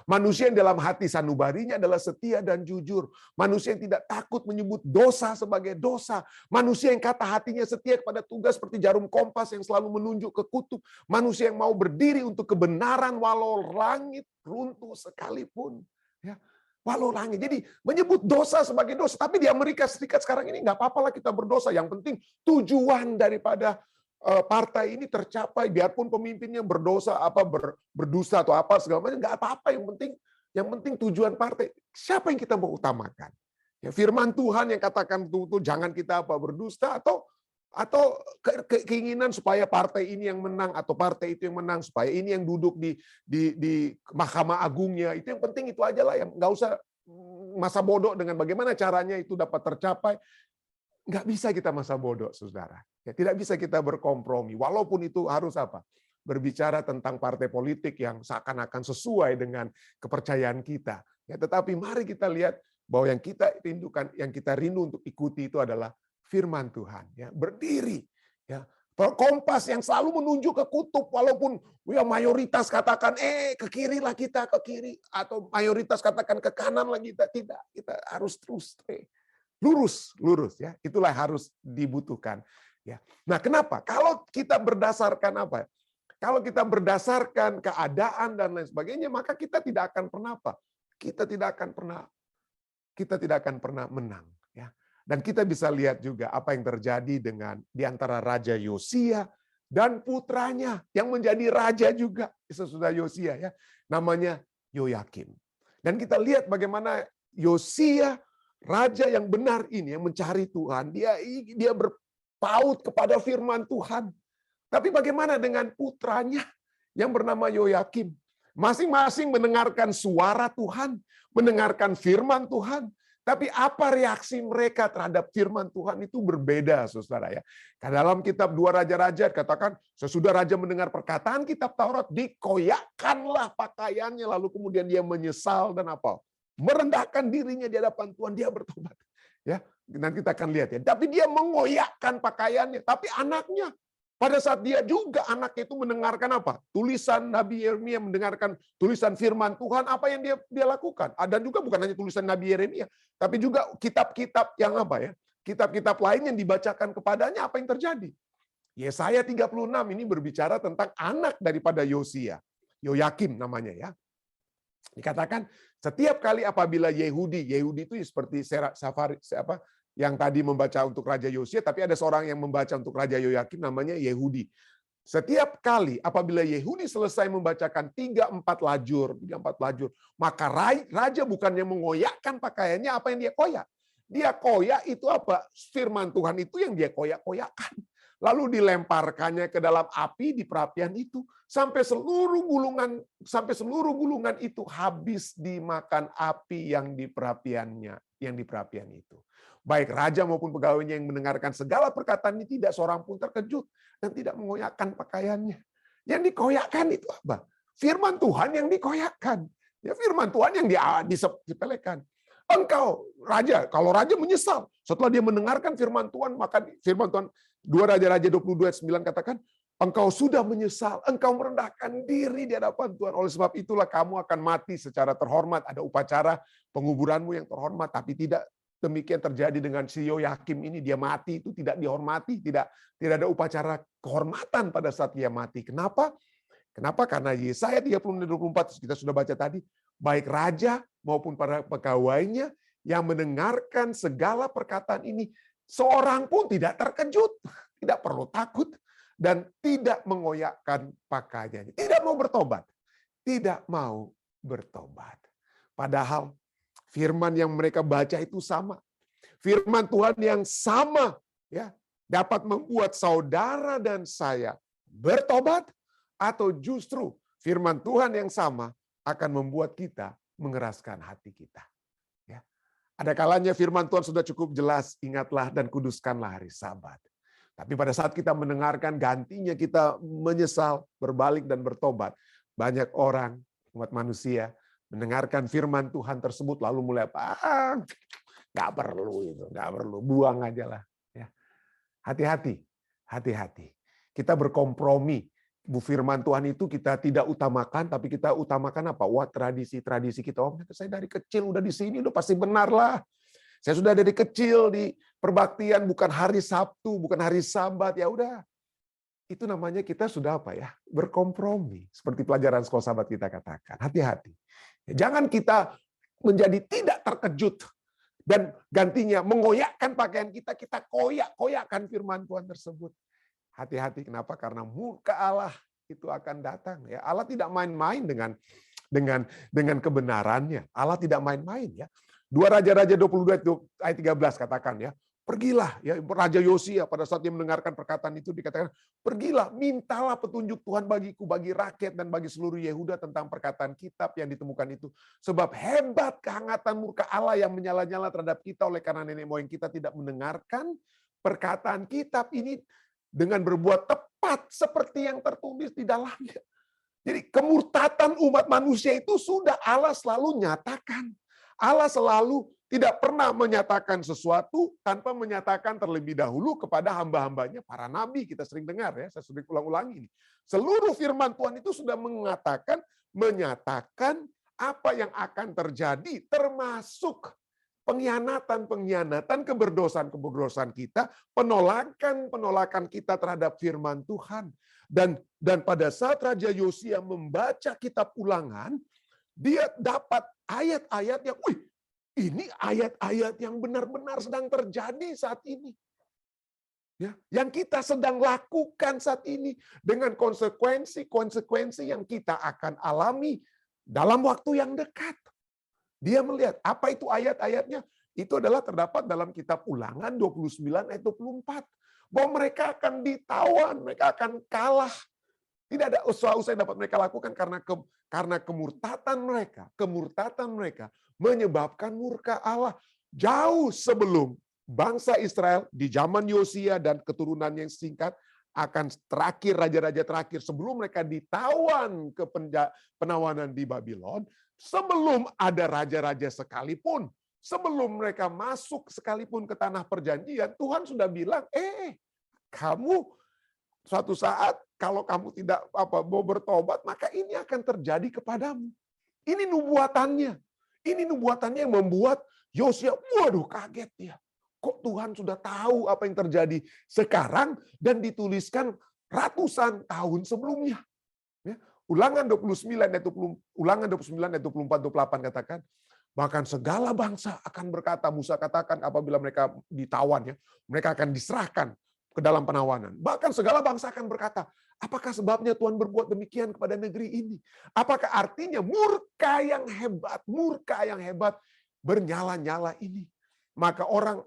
Manusia yang dalam hati sanubarinya adalah setia dan jujur. Manusia yang tidak takut menyebut dosa sebagai dosa. Manusia yang kata hatinya setia kepada tugas seperti jarum kompas yang selalu menunjuk ke kutub. Manusia yang mau berdiri untuk kebenaran walau langit runtuh sekalipun. Ya. Walau langit. Jadi menyebut dosa sebagai dosa. Tapi di Amerika Serikat sekarang ini nggak apa-apa lah kita berdosa. Yang penting tujuan daripada partai ini tercapai, biarpun pemimpinnya berdosa berdusta atau apa segala macam, nggak apa-apa. Yang penting tujuan partai. Siapa yang kita mau utamakan? Ya, firman Tuhan yang katakan tuh jangan kita berdusta atau keinginan supaya partai ini yang menang atau partai itu yang menang, supaya ini yang duduk di Mahkamah Agungnya. Itu yang penting, itu aja lah, yang nggak usah masa bodoh dengan bagaimana caranya itu dapat tercapai. Nggak bisa kita masa bodoh, saudara. Ya, tidak bisa kita berkompromi. Walaupun itu harus berbicara tentang partai politik yang seakan-akan sesuai dengan kepercayaan kita. Ya, tetapi mari kita lihat bahwa yang kita rindukan, yang kita rindu untuk ikuti itu adalah firman Tuhan. Ya, berdiri. Ya, Kompas yang selalu menunjuk ke kutub, walaupun mayoritas katakan ke kiri lah kita, ke kiri, atau mayoritas katakan ke kanan lah kita. Tidak, kita harus terus lurus ya, itulah harus dibutuhkan ya. Nah, kenapa? Kalau kita berdasarkan Kalau kita berdasarkan keadaan dan lain sebagainya, maka kita tidak akan pernah Kita tidak akan pernah menang ya. Dan kita bisa lihat juga apa yang terjadi di antara Raja Yosia dan putranya yang menjadi raja juga sesudah Yosia ya, namanya Yoyakim. Dan kita lihat bagaimana Yosia raja yang benar ini yang mencari Tuhan, dia berpaut kepada firman Tuhan. Tapi bagaimana dengan putranya yang bernama Yoyakim? Masing-masing mendengarkan suara Tuhan, mendengarkan firman Tuhan. Tapi apa reaksi mereka terhadap firman Tuhan itu berbeda, saudara ya. Dalam kitab 2 Raja-Raja katakan, sesudah raja mendengar perkataan kitab Taurat, dikoyakkanlah pakaiannya, lalu kemudian dia menyesal dan apa? Merendahkan dirinya di hadapan Tuhan, dia bertobat. Ya, nanti kita akan lihat ya. Tapi dia mengoyakkan pakaiannya, tapi anaknya pada saat dia juga anaknya itu mendengarkan apa? Tulisan Nabi Yeremia, mendengarkan tulisan firman Tuhan, apa yang dia lakukan? Dan juga bukan hanya tulisan Nabi Yeremia, tapi juga kitab-kitab yang apa ya? Kitab-kitab lain yang dibacakan kepadanya, apa yang terjadi? Yesaya 36 ini berbicara tentang anak daripada Yosia. Yoyakim namanya ya. Dikatakan setiap kali apabila Yehudi itu seperti yang tadi membaca untuk Raja Yosia, tapi ada seorang yang membaca untuk Raja Yoyakim namanya Yehudi. Setiap kali apabila Yehudi selesai membacakan 3-4 lajur, maka raja bukannya mengoyakkan pakaiannya, apa yang dia koyak? Dia koyak itu apa? Firman Tuhan itu yang dia koyak-koyakkan. Lalu dilemparkannya ke dalam api di perapian itu sampai seluruh gulungan itu habis dimakan api yang di perapian itu. Baik raja maupun pegawainya yang mendengarkan segala perkataan ini tidak seorang pun terkejut dan tidak mengoyakkan pakaiannya. Yang dikoyakkan itu apa? Firman Tuhan yang dikoyakkan. Ya, firman Tuhan yang disepelekan. Engkau raja, kalau raja menyesal setelah dia mendengarkan firman Tuhan, maka firman Tuhan 2 Raja-Raja 22:9 katakan, engkau sudah menyesal, engkau merendahkan diri di hadapan Tuhan. Oleh sebab itulah kamu akan mati secara terhormat. Ada upacara penguburanmu yang terhormat, tapi tidak demikian terjadi dengan si Yoyakim ini. Dia mati itu tidak dihormati, tidak ada upacara kehormatan pada saat dia mati. Kenapa? Karena Yesaya 30:24 kita sudah baca tadi, baik raja maupun para pegawainya yang mendengarkan segala perkataan ini, seorang pun tidak terkejut, tidak perlu takut, dan tidak mengoyakkan pakaiannya. Tidak mau bertobat. Tidak mau bertobat. Padahal firman yang mereka baca itu sama. Firman Tuhan yang sama ya dapat membuat saudara dan saya bertobat, atau justru firman Tuhan yang sama akan membuat kita mengeraskan hati kita. Ya. Ada kalanya firman Tuhan sudah cukup jelas, ingatlah dan kuduskanlah hari Sabat. Tapi pada saat kita mendengarkan, gantinya kita menyesal, berbalik dan bertobat. Banyak orang, umat manusia, mendengarkan firman Tuhan tersebut lalu mulai nggak perlu itu, nggak perlu, buang aja lah. Ya. Hati-hati, hati-hati. Kita berkompromi. Firman Tuhan itu kita tidak utamakan, tapi kita utamakan apa? Wah, tradisi-tradisi kita. Oh, saya dari kecil udah di sini, udah pasti benar lah. Saya sudah dari kecil di perbaktian, bukan hari Sabtu, bukan hari Sabat, ya udah. Itu namanya kita sudah apa ya? Berkompromi. Seperti pelajaran sekolah Sabat kita katakan. Hati-hati. Jangan kita menjadi tidak terkejut dan gantinya mengoyakkan pakaian kita koyakkan firman Tuhan tersebut. Hati-hati, kenapa? Karena murka Allah itu akan datang. Ya, Allah tidak main-main dengan kebenarannya. Allah tidak main-main ya. 2 Raja-Raja 22 ayat 13 katakan ya, pergilah ya Raja Yosia pada saat dia mendengarkan perkataan itu dikatakan, pergilah mintalah petunjuk Tuhan bagiku, bagi rakyat dan bagi seluruh Yehuda tentang perkataan kitab yang ditemukan itu. Sebab hebat kehangatan murka Allah yang menyala-nyala terhadap kita oleh karena nenek moyang kita tidak mendengarkan perkataan kitab ini dengan berbuat tepat seperti yang tertulis di dalamnya. Jadi kemurtatan umat manusia itu sudah Allah selalu nyatakan. Allah selalu tidak pernah menyatakan sesuatu tanpa menyatakan terlebih dahulu kepada hamba-hambanya, para nabi. Kita sering dengar ya, saya sering ulang-ulangi ini. Seluruh firman Tuhan itu sudah menyatakan apa yang akan terjadi, termasuk pengkhianatan, keberdosan kita, penolakan kita terhadap firman Tuhan. Dan pada saat Raja Yosia membaca kitab Ulangan, dia dapat ayat-ayat yang, ini ayat-ayat yang benar-benar sedang terjadi saat ini. Ya, yang kita sedang lakukan saat ini dengan konsekuensi yang kita akan alami dalam waktu yang dekat. Dia melihat apa itu ayat-ayatnya. itu adalah terdapat dalam kitab Ulangan 29 ayat 24. Bahwa mereka akan ditawan, mereka akan kalah. Tidak ada usaha-usaha yang dapat mereka lakukan karena kemurtatan mereka menyebabkan murka Allah. Jauh sebelum bangsa Israel di zaman Yosia dan keturunan yang singkat akan terakhir, raja-raja terakhir, sebelum mereka ditawan ke penawanan di Babylon, sebelum ada raja-raja sekalipun, sebelum mereka masuk sekalipun ke tanah perjanjian, Tuhan sudah bilang, kamu suatu saat kalau kamu tidak mau bertobat, maka ini akan terjadi kepadamu. Ini nubuatannya. Ini nubuatannya yang membuat Yosia, waduh, kaget dia. Kok Tuhan sudah tahu apa yang terjadi sekarang dan dituliskan ratusan tahun sebelumnya. Ya. Ulangan 29 ayat 24 28 katakan, bahkan segala bangsa akan berkata, Musa katakan apabila mereka ditawan, ya, mereka akan diserahkan ke dalam penawanan. Bahkan segala bangsa akan berkata, apakah sebabnya Tuhan berbuat demikian kepada negeri ini? Apakah artinya murka yang hebat bernyala-nyala ini? Maka orang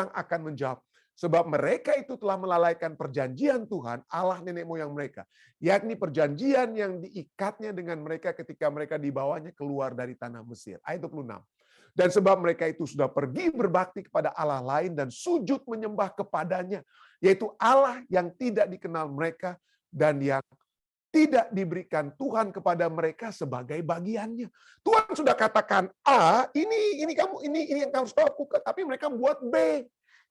akan menjawab, sebab mereka itu telah melalaikan perjanjian Tuhan, Allah nenek moyang mereka. Yakni perjanjian yang diikatnya dengan mereka ketika mereka dibawanya keluar dari tanah Mesir. Ayat 26. Dan sebab mereka itu sudah pergi berbakti kepada Allah lain dan sujud menyembah kepadanya. Yaitu Allah yang tidak dikenal mereka dan yang tidak diberikan Tuhan kepada mereka sebagai bagiannya. Tuhan sudah katakan A, ini yang kamu harus lakukan, tapi mereka buat B.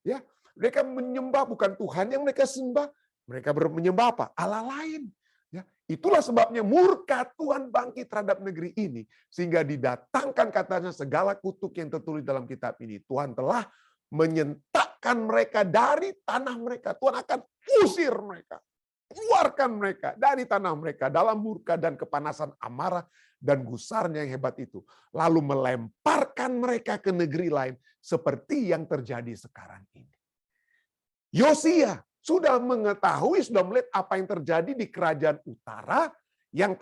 Ya, mereka menyembah bukan Tuhan yang mereka sembah, mereka menyembah apa? Allah lain. Ya, itulah sebabnya murka Tuhan bangkit terhadap negeri ini sehingga didatangkan katanya segala kutuk yang tertulis dalam kitab ini. Tuhan telah menyentakkan mereka dari tanah mereka. Tuhan akan usir mereka. Keluarkan mereka dari tanah mereka dalam murka dan kepanasan amarah dan gusarnya yang hebat itu. Lalu melemparkan mereka ke negeri lain seperti yang terjadi sekarang ini. Yosia sudah mengetahui, sudah melihat apa yang terjadi di kerajaan utara yang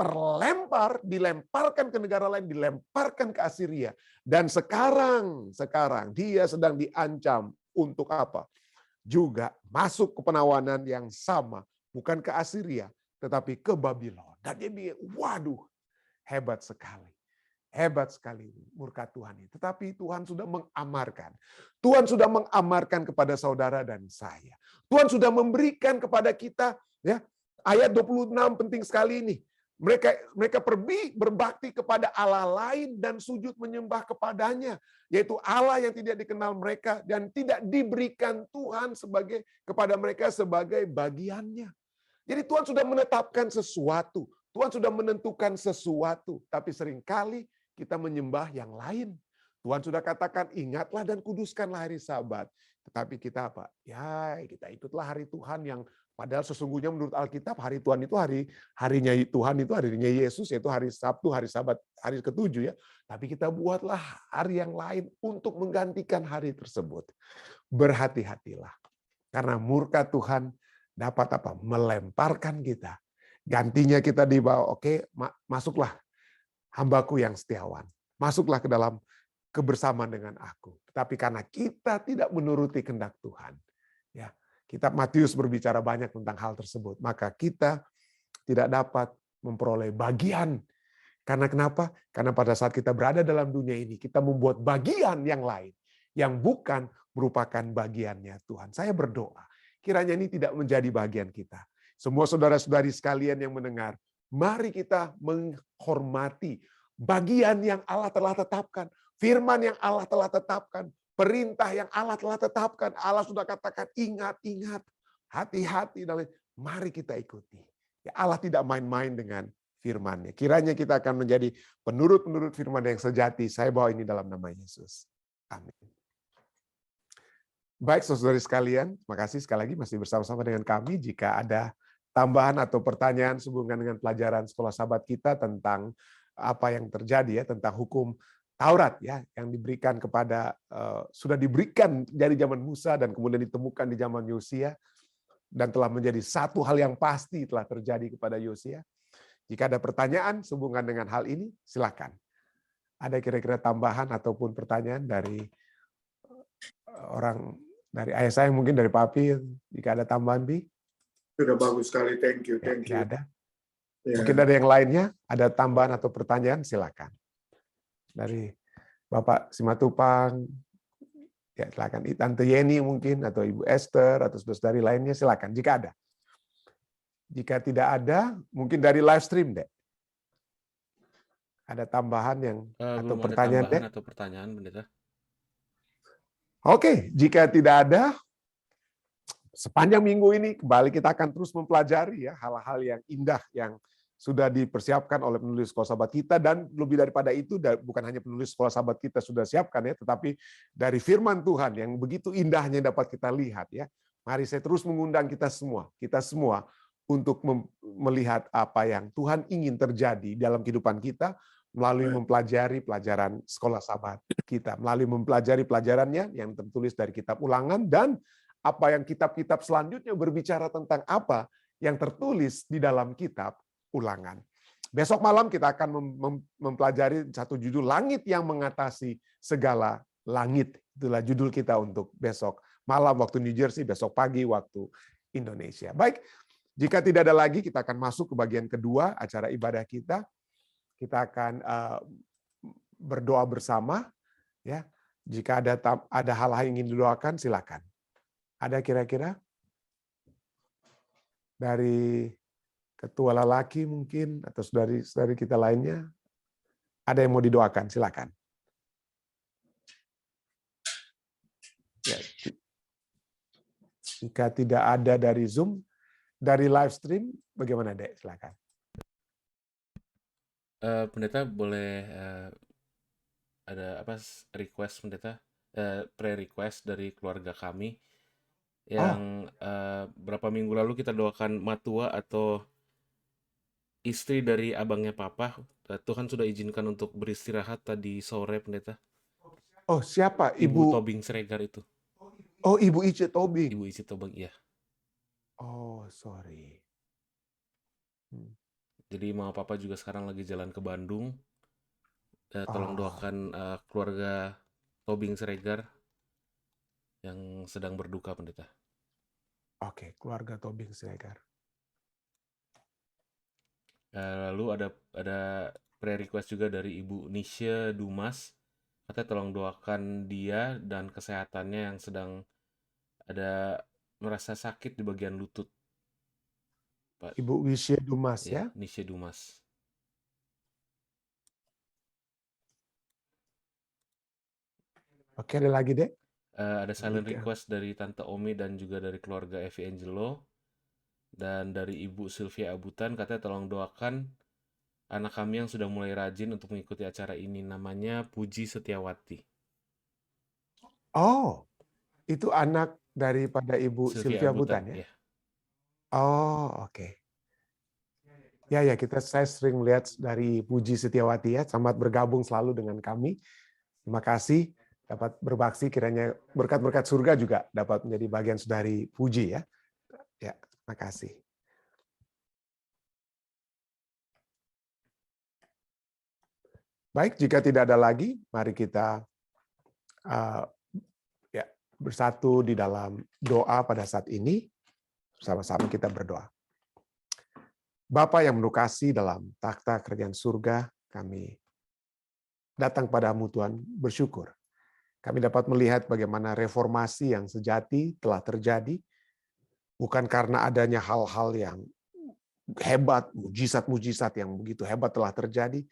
dilemparkan ke negara lain, dilemparkan ke Asiria. Dan sekarang dia sedang diancam untuk apa? Juga masuk ke penawanan yang sama. Bukan ke Asiria, tetapi ke Babylon. Dan dia bilang, waduh, hebat sekali. Hebat sekali murka Tuhan ini. Tetapi Tuhan sudah mengamarkan. Tuhan sudah mengamarkan kepada saudara dan saya. Tuhan sudah memberikan kepada kita, ya, ayat 26 penting sekali ini. Mereka pergi berbakti kepada Allah lain dan sujud menyembah kepadanya. Yaitu Allah yang tidak dikenal mereka dan tidak diberikan Tuhan kepada mereka sebagai bagiannya. Jadi Tuhan sudah menetapkan sesuatu. Tuhan sudah menentukan sesuatu. Tapi seringkali kita menyembah yang lain. Tuhan sudah katakan, ingatlah dan kuduskanlah hari Sabat. Tetapi kita apa? Ya, kita ikutlah hari Tuhan yang padahal sesungguhnya menurut Alkitab hari Tuhan itu harinya Tuhan itu harinya Yesus, yaitu hari Sabtu, hari Sabat, hari ke-7 ya. Tapi kita buatlah hari yang lain untuk menggantikan hari tersebut. Berhati-hatilah. Karena murka Tuhan dapat apa? Melemparkan kita. Gantinya kita dibawa, oke, masuklah hambaku yang setiawan. Masuklah ke dalam kebersamaan dengan aku. Tetapi karena kita tidak menuruti kehendak Tuhan, ya, kitab Matius berbicara banyak tentang hal tersebut, maka kita tidak dapat memperoleh bagian. Karena kenapa? Karena pada saat kita berada dalam dunia ini, kita membuat bagian yang lain, yang bukan merupakan bagiannya Tuhan. Saya berdoa, kiranya ini tidak menjadi bagian kita. Semua saudara-saudari sekalian yang mendengar, mari kita menghormati bagian yang Allah telah tetapkan, firman yang Allah telah tetapkan, perintah yang Allah telah tetapkan. Allah sudah katakan, ingat, hati-hati. Mari kita ikuti. Ya, Allah tidak main-main dengan firman-Nya. Kiranya kita akan menjadi penurut-penurut firman yang sejati. Saya bawa ini dalam nama Yesus. Amin. Baik, saudara sekalian, terima kasih sekali lagi masih bersama-sama dengan kami. Jika ada tambahan atau pertanyaan sehubungan dengan pelajaran sekolah sahabat kita tentang apa yang terjadi ya, tentang hukum Taurat ya, yang diberikan sudah diberikan dari zaman Musa dan kemudian ditemukan di zaman Yosia dan telah menjadi satu hal yang pasti telah terjadi kepada Yosia. Jika ada pertanyaan sehubungan dengan hal ini, silakan. Ada kira-kira tambahan ataupun pertanyaan dari orang dari ayah saya, mungkin dari papi, jika ada tambahan, Bi?
Sudah bagus sekali, thank you,
Ya,
thank
tidak
you.
ada.
Ya.
Mungkin ada yang lainnya, ada tambahan atau pertanyaan, silakan. Dari Bapak Simatupang, ya silakan. Tante Yeni mungkin, atau Ibu Esther, atau saudari lainnya, silakan, jika ada. Jika tidak ada, mungkin dari live stream, Dek. Ada tambahan yang atau
Belum ada
pertanyaan,
tambahan
Dek?
atau pertanyaan, Pendeta.
Oke, jika tidak ada, sepanjang minggu ini kembali kita akan terus mempelajari ya hal-hal yang indah yang sudah dipersiapkan oleh penulis Sekolah Sahabat kita, dan lebih daripada itu bukan hanya penulis Sekolah Sahabat kita sudah siapkan ya, tetapi dari firman Tuhan yang begitu indahnya dapat kita lihat ya. Mari saya terus mengundang kita semua untuk melihat apa yang Tuhan ingin terjadi dalam kehidupan kita melalui mempelajari pelajaran Sekolah Sahabat kita, melalui mempelajari pelajarannya yang tertulis dari kitab Ulangan, dan apa yang kitab-kitab selanjutnya berbicara tentang apa yang tertulis di dalam kitab Ulangan. Besok malam kita akan mempelajari satu judul, Langit yang Mengatasi Segala Langit. Itulah judul kita untuk besok malam waktu New Jersey, besok pagi waktu Indonesia. Baik, jika tidak ada lagi, kita akan masuk ke bagian kedua acara ibadah kita. Kita akan berdoa bersama. Ya, jika ada hal-hal yang ingin didoakan, silakan. Ada kira-kira dari ketua lelaki mungkin atau saudari kita lainnya, ada yang mau didoakan, silakan. Ya, jika tidak ada dari Zoom, dari live stream, bagaimana, Dek? Silakan.
Pendeta boleh ada request, Pendeta, prayer request dari keluarga kami yang berapa minggu lalu kita doakan matua atau istri dari abangnya Papa. Tuhan sudah izinkan untuk beristirahat tadi sore, Pendeta.
Oh, siapa?
Ibu Tobing Siregar itu.
Oh, Ibu Ice Tobing.
Ibu Ice Tobing, iya.
Oh, sorry.
Jadi Mama Papa juga sekarang lagi jalan ke Bandung. Tolong doakan keluarga Tobing Siregar yang sedang berduka, Pendeta.
Oke, keluarga Tobing Siregar.
Lalu ada prayer request juga dari Ibu Nisha Dumas. Katanya tolong doakan dia dan kesehatannya yang sedang merasa sakit di bagian lutut. Pak.
Ibu Wisya Dumas ya?
Nisha Dumas.
Oke, ada lagi, Dek?
Ada silent request dari Tante Omi dan juga dari keluarga Evi Angelo. Dan dari Ibu Sylvia Abutan, katanya tolong doakan anak kami yang sudah mulai rajin untuk mengikuti acara ini. Namanya Puji Setiawati.
Oh, itu anak daripada Ibu Sylvia Abutan ya? Oh, oke. Ya, saya sering melihat dari Puji Setiawati ya, selamat bergabung selalu dengan kami. Terima kasih dapat berbakti, kiranya berkat-berkat surga juga dapat menjadi bagian saudari Puji ya. Ya, terima kasih. Baik, jika tidak ada lagi, mari kita bersatu di dalam doa pada saat ini. Sama-sama kita berdoa. Bapa yang penuh kasih dalam takhta kerajaan surga, kami datang padamu Tuhan bersyukur. Kami dapat melihat bagaimana reformasi yang sejati telah terjadi, bukan karena adanya hal-hal yang hebat, mujizat-mujizat yang begitu hebat telah terjadi,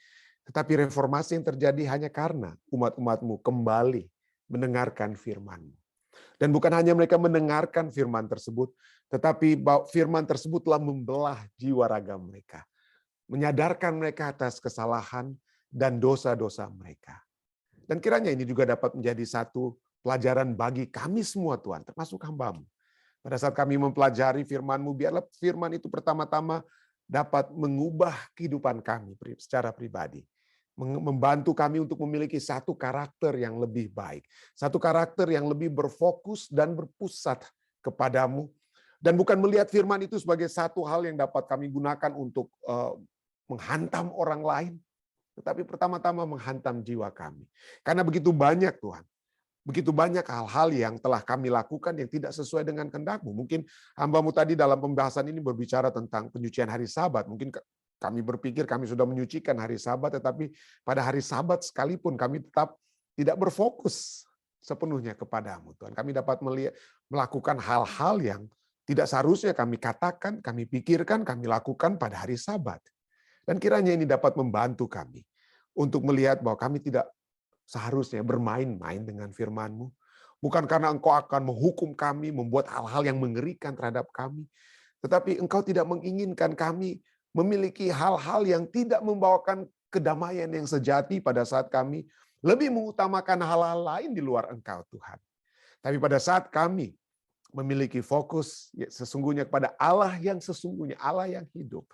tetapi reformasi yang terjadi hanya karena umat-umatmu kembali mendengarkan firman-Mu. Dan bukan hanya mereka mendengarkan firman tersebut, tetapi firman tersebut telah membelah jiwa raga mereka. Menyadarkan mereka atas kesalahan dan dosa-dosa mereka. Dan kiranya ini juga dapat menjadi satu pelajaran bagi kami semua Tuhan, termasuk hamba-Mu. Pada saat kami mempelajari firman-Mu, biarlah firman itu pertama-tama dapat mengubah kehidupan kami secara pribadi. Membantu kami untuk memiliki satu karakter yang lebih baik. Satu karakter yang lebih berfokus dan berpusat kepadamu. Dan bukan melihat firman itu sebagai satu hal yang dapat kami gunakan untuk menghantam orang lain. Tetapi pertama-tama menghantam jiwa kami. Karena begitu banyak Tuhan, Begitu banyak hal-hal yang telah kami lakukan yang tidak sesuai dengan kehendak-Mu. Mungkin hamba-Mu tadi dalam pembahasan ini berbicara tentang penyucian hari Sabat. Mungkin kami berpikir kami sudah menyucikan hari Sabat, tetapi pada hari Sabat sekalipun kami tetap tidak berfokus sepenuhnya kepada-Mu, Tuhan. Kami dapat melakukan hal-hal yang tidak seharusnya kami katakan, kami pikirkan, kami lakukan pada hari Sabat. Dan kiranya ini dapat membantu kami untuk melihat bahwa kami tidak seharusnya bermain-main dengan firman-Mu. Bukan karena Engkau akan menghukum kami, membuat hal-hal yang mengerikan terhadap kami. Tetapi Engkau tidak menginginkan kami memiliki hal-hal yang tidak membawakan kedamaian yang sejati pada saat kami lebih mengutamakan hal-hal lain di luar Engkau, Tuhan. Tapi pada saat kami memiliki fokus sesungguhnya kepada Allah yang sesungguhnya, Allah yang hidup,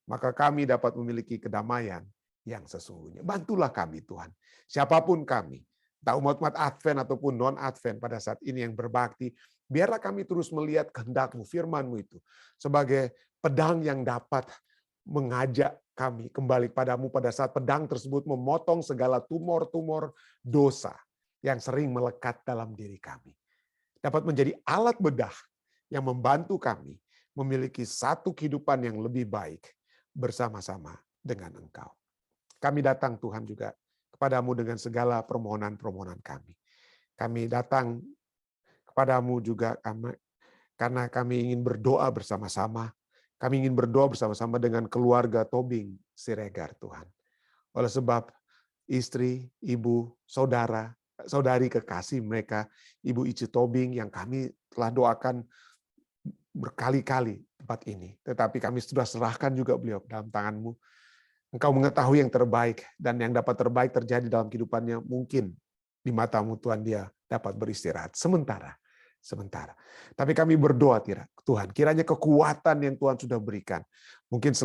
maka kami dapat memiliki kedamaian yang sesungguhnya. Bantulah kami, Tuhan. Siapapun kami, entah umat-umat Advent ataupun non-Advent pada saat ini yang berbakti, biarlah kami terus melihat kehendak-Mu, firman-Mu itu, sebagai pedang yang dapat mengajak kami kembali kepadamu pada saat pedang tersebut memotong segala tumor-tumor dosa yang sering melekat dalam diri kami. Dapat menjadi alat bedah yang membantu kami memiliki satu kehidupan yang lebih baik bersama-sama dengan Engkau. Kami datang Tuhan juga kepadamu dengan segala permohonan-permohonan kami. Kami datang kepadamu juga karena kami ingin berdoa bersama-sama. Kami ingin berdoa bersama-sama dengan keluarga Tobing Siregar, Tuhan. Oleh sebab istri, ibu, saudari kekasih mereka, Ibu Ici Tobing yang kami telah doakan berkali-kali tempat ini. Tetapi kami sudah serahkan juga beliau dalam tangan-Mu. Engkau mengetahui yang terbaik, dan yang dapat terbaik terjadi dalam kehidupannya mungkin di mata-Mu, Tuhan, dia dapat beristirahat sementara. Tapi kami berdoa, Tuhan, kiranya kekuatan yang Tuhan sudah berikan, mungkin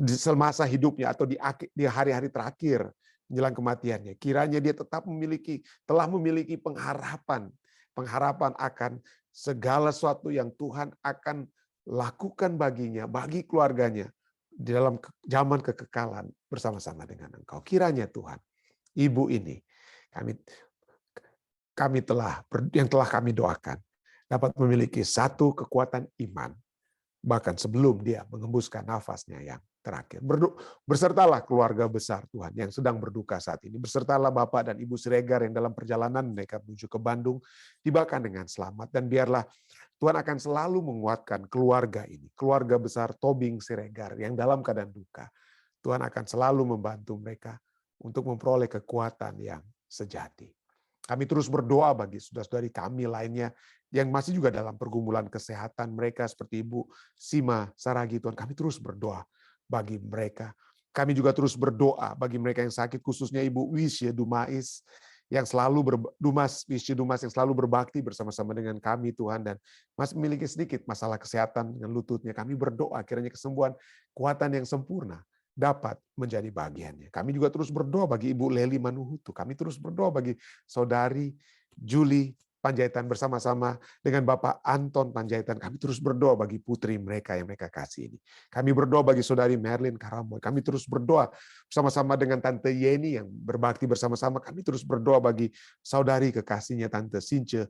semasa hidupnya atau di hari-hari terakhir menjelang kematiannya, kiranya dia tetap telah memiliki pengharapan akan segala sesuatu yang Tuhan akan lakukan baginya, bagi keluarganya, di dalam zaman kekekalan bersama-sama dengan Engkau. Kiranya Tuhan, ibu ini yang telah kami doakan dapat memiliki satu kekuatan iman bahkan sebelum dia mengembuskan nafasnya yang terakhir. Bersertalah keluarga besar Tuhan yang sedang berduka saat ini. Bersertalah Bapak dan Ibu Siregar yang dalam perjalanan mereka menuju ke Bandung tibakan dengan selamat, dan biarlah Tuhan akan selalu menguatkan keluarga ini, keluarga besar Tobing Siregar yang dalam keadaan duka. Tuhan akan selalu membantu mereka untuk memperoleh kekuatan yang sejati. Kami terus berdoa bagi saudara-saudari kami lainnya yang masih juga dalam pergumulan kesehatan mereka, seperti Ibu Sima Saragi, Tuhan. Kami terus berdoa bagi mereka. Kami juga terus berdoa bagi mereka yang sakit, khususnya Ibu Wisya Dumais, yang selalu Wisya Dumas yang selalu berbakti bersama-sama dengan kami, Tuhan, dan masih memiliki sedikit masalah kesehatan dengan lututnya. Kami berdoa kiranya kesembuhan, kuatan yang sempurna dapat menjadi bagiannya. Kami juga terus berdoa bagi Ibu Leli Manuhutu. Kami terus berdoa bagi saudari Julie Panjaitan bersama-sama dengan Bapak Anton Panjaitan. Kami terus berdoa bagi putri mereka yang mereka kasih ini. Kami berdoa bagi saudari Merlin Karamoy. Kami terus berdoa bersama-sama dengan Tante Yeni yang berbakti bersama-sama. Kami terus berdoa bagi saudari kekasihnya Tante Since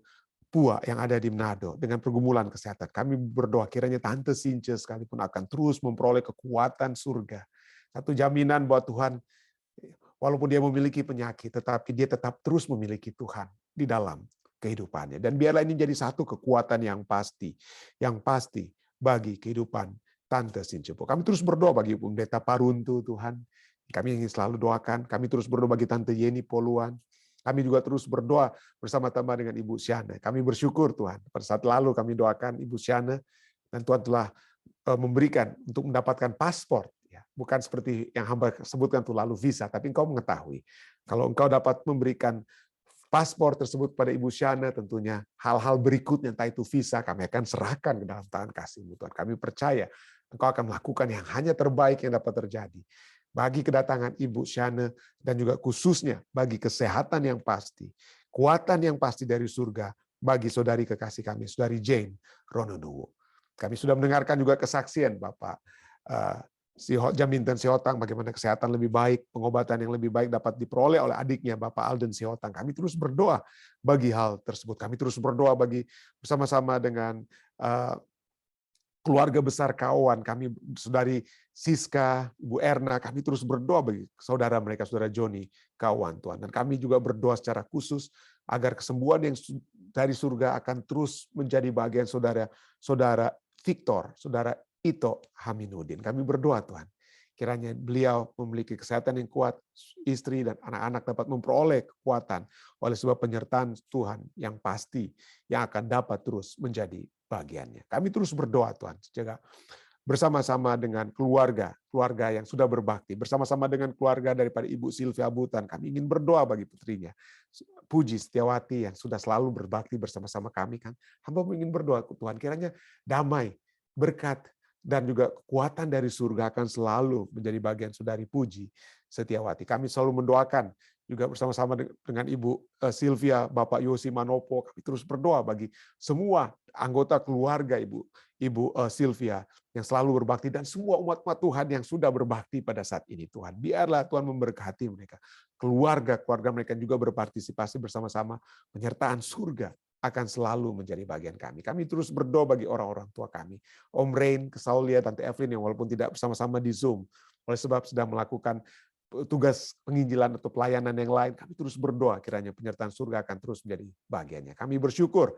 Pua yang ada di Manado dengan pergumulan kesehatan. Kami berdoa kiranya Tante Since sekalipun akan terus memperoleh kekuatan surga. Satu jaminan bahwa Tuhan, walaupun dia memiliki penyakit, tetapi dia tetap terus memiliki Tuhan di dalam kehidupannya. Dan biarlah ini jadi satu kekuatan yang pasti bagi kehidupan Tante Sincepo. Kami terus berdoa bagi Ibu Pendeta Paruntu, Tuhan. Kami ingin selalu doakan. Kami terus berdoa bagi Tante Yeni Poluan. Kami juga terus berdoa bersama-sama dengan Ibu Syana. Kami bersyukur, Tuhan, pada saat lalu kami doakan Ibu Syana, dan Tuhan telah memberikan untuk mendapatkan paspor. Bukan seperti yang hamba sebutkan itu lalu visa, tapi Engkau mengetahui. Kalau Engkau dapat memberikan paspor tersebut pada Ibu Syana, tentunya hal-hal berikutnya, entah itu visa, kami akan serahkan ke dalam tangan kasih-Mu, Tuhan. Kami percaya Engkau akan melakukan yang hanya terbaik yang dapat terjadi bagi kedatangan Ibu Syana, dan juga khususnya bagi kesehatan yang pasti, kuatan yang pasti dari surga bagi saudari kekasih kami, saudari Jane Rononuwu. Kami sudah mendengarkan juga kesaksian Bapak Jaminten Sihotan, bagaimana kesehatan lebih baik, pengobatan yang lebih baik dapat diperoleh oleh adiknya Bapak Alden Sihotan. Kami terus berdoa bagi hal tersebut. Kami terus berdoa bagi bersama-sama dengan keluarga besar Kawan, kami Saudari Siska, Ibu Erna, kami terus berdoa bagi saudara mereka, Saudara Joni Kawan, Tuhan. Dan kami juga berdoa secara khusus agar kesembuhan yang dari surga akan terus menjadi bagian saudara Victor, Saudara Ito Haminuddin. Kami berdoa, Tuhan, kiranya beliau memiliki kesehatan yang kuat, istri dan anak-anak dapat memperoleh kekuatan oleh sebab penyertaan Tuhan yang pasti yang akan dapat terus menjadi bagiannya. Kami terus berdoa, Tuhan, jaga bersama-sama dengan keluarga yang sudah berbakti, bersama-sama dengan keluarga daripada Ibu Sylvia Butan. Kami ingin berdoa bagi putrinya, Puji Setiawati, yang sudah selalu berbakti bersama-sama kami. Kan, hamba ingin berdoa, Tuhan, kiranya damai, berkat, dan juga kekuatan dari surga akan selalu menjadi bagian saudari Puji Setiawati. Kami selalu mendoakan juga bersama-sama dengan Ibu Sylvia, Bapak Yosi Manopo. Kami terus berdoa bagi semua anggota keluarga Ibu Sylvia yang selalu berbakti dan semua umat-umat Tuhan yang sudah berbakti pada saat ini, Tuhan. Biarlah Tuhan memberkati mereka. Keluarga mereka juga berpartisipasi bersama-sama, penyertaan surga akan selalu menjadi bagian kami. Kami terus berdoa bagi orang-orang tua kami. Om Rain, Kesaulia, Tante Evelyn yang walaupun tidak bersama-sama di Zoom, oleh sebab sedang melakukan tugas penginjilan atau pelayanan yang lain, kami terus berdoa kiranya penyertaan surga akan terus menjadi bagiannya. Kami bersyukur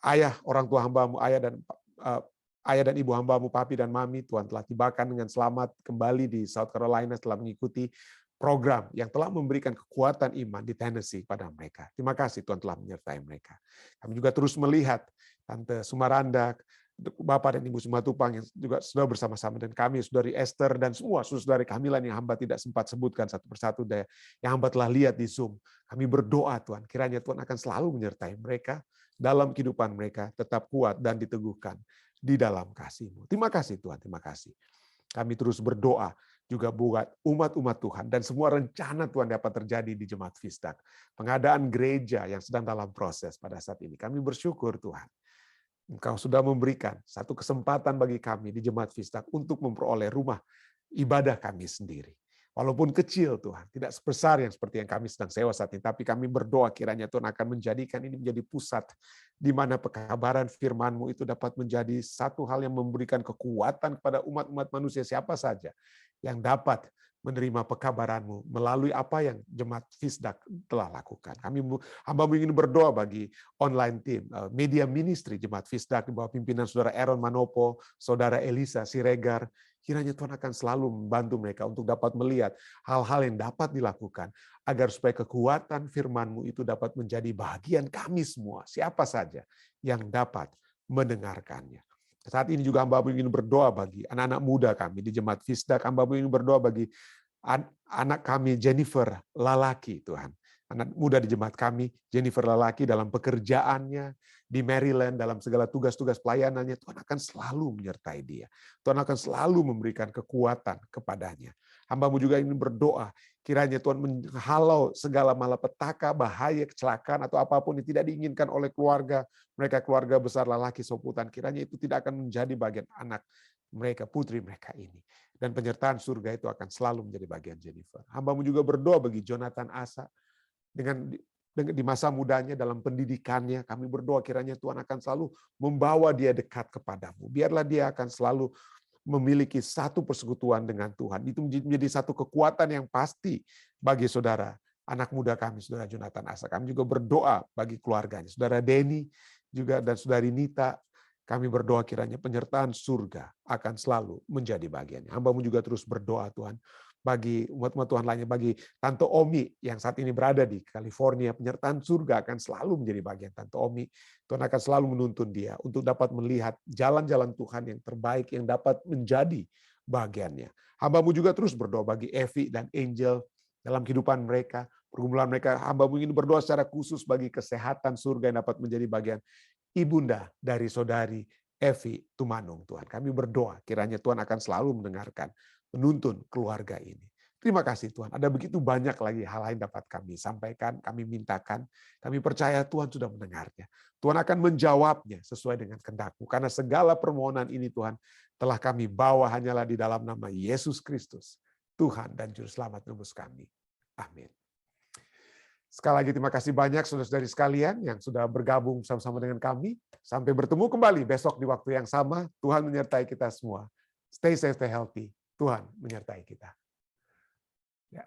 ayah, orang tua hambamu, ayah dan ibu hambamu, papi dan mami, Tuhan telah tibakan dengan selamat kembali di South Carolina setelah mengikuti program yang telah memberikan kekuatan iman di Tennessee pada mereka. Terima kasih Tuhan telah menyertai mereka. Kami juga terus melihat Tante Sumaranda, Bapak dan Ibu Sumatupang yang juga sudah bersama-sama dan kami, Saudari Esther dan semua saudari Kamilan yang hamba tidak sempat sebutkan satu persatu yang hamba telah lihat di Zoom. Kami berdoa, Tuhan, kiranya Tuhan akan selalu menyertai mereka dalam kehidupan mereka, tetap kuat dan diteguhkan di dalam kasih-Mu. Terima kasih Tuhan, terima kasih. Kami terus berdoa juga buat umat-umat Tuhan dan semua rencana Tuhan dapat terjadi di Jemaat Fisdak. Pengadaan gereja yang sedang dalam proses pada saat ini. Kami bersyukur Tuhan. Engkau sudah memberikan satu kesempatan bagi kami di Jemaat Fisdak untuk memperoleh rumah ibadah kami sendiri. Walaupun kecil Tuhan, tidak sebesar yang seperti yang kami sedang sewa saat ini, tapi kami berdoa kiranya Tuhan akan menjadikan ini menjadi pusat di mana pekabaran firman-Mu itu dapat menjadi satu hal yang memberikan kekuatan kepada umat-umat manusia siapa saja yang dapat menerima pekabaran-Mu melalui apa yang Jemaat Fisdak telah lakukan. Hamba ingin berdoa bagi online team, media ministry Jemaat Fisdak di bawah pimpinan Saudara Aaron Manopo, Saudara Elisa Siregar. Kiranya Tuhan akan selalu membantu mereka untuk dapat melihat hal-hal yang dapat dilakukan agar supaya kekuatan firman-Mu itu dapat menjadi bagian kami semua, siapa saja yang dapat mendengarkannya. Saat ini juga hamba ingin berdoa bagi anak-anak muda kami di Jemaat Fisdak. Hamba ingin berdoa bagi anak kami Jennifer Lalaki, Tuhan. Anak muda di jemaat kami, Jennifer Lalaki, dalam pekerjaannya di Maryland, dalam segala tugas-tugas pelayanannya, Tuhan akan selalu menyertai dia. Tuhan akan selalu memberikan kekuatan kepadanya. Hamba-Mu juga ingin berdoa, kiranya Tuhan menghalau segala malapetaka, bahaya, kecelakaan, atau apapun yang tidak diinginkan oleh keluarga mereka, keluarga besar Lalaki Soputan. Kiranya itu tidak akan menjadi bagian anak mereka, putri mereka ini. Dan penyertaan surga itu akan selalu menjadi bagian Jennifer. Hamba-Mu juga berdoa bagi Jonathan Asa, dengan di masa mudanya dalam pendidikannya, kami berdoa kiranya Tuhan akan selalu membawa dia dekat kepadamu. Biarlah dia akan selalu memiliki satu persekutuan dengan Tuhan. Itu menjadi satu kekuatan yang pasti bagi saudara, anak muda kami, Saudara Jonathan Asa. Kami juga berdoa bagi keluarganya, Saudara Denny juga dan Saudari Nita. Kami berdoa kiranya penyertaan surga akan selalu menjadi bagiannya. Hamba-Mu juga terus berdoa Tuhan bagi umat-umat Tuhan lainnya, bagi Tante Omi yang saat ini berada di California, penyertaan surga akan selalu menjadi bagian Tante Omi. Tuhan akan selalu menuntun dia untuk dapat melihat jalan-jalan Tuhan yang terbaik yang dapat menjadi bagiannya. Hamba-Mu juga terus berdoa bagi Evi dan Angel dalam kehidupan mereka, pergumulan mereka. Hamba-Mu ingin berdoa secara khusus bagi kesehatan surga yang dapat menjadi bagian ibunda dari saudari Evi Tumanung, Tuhan. Kami berdoa kiranya Tuhan akan selalu mendengarkan, menuntun keluarga ini. Terima kasih Tuhan. Ada begitu banyak lagi hal lain dapat kami sampaikan, kami mintakan. Kami percaya Tuhan sudah mendengarnya. Tuhan akan menjawabnya sesuai dengan kehendak-Mu. Karena segala permohonan ini Tuhan telah kami bawa hanyalah di dalam nama Yesus Kristus, Tuhan dan Juru Selamat nebus kami. Amin. Sekali lagi terima kasih banyak saudara-saudari sekalian yang sudah bergabung bersama-sama dengan kami. Sampai bertemu kembali besok di waktu yang sama. Tuhan menyertai kita semua. Stay safe, stay healthy. Tuhan menyertai kita. Ya.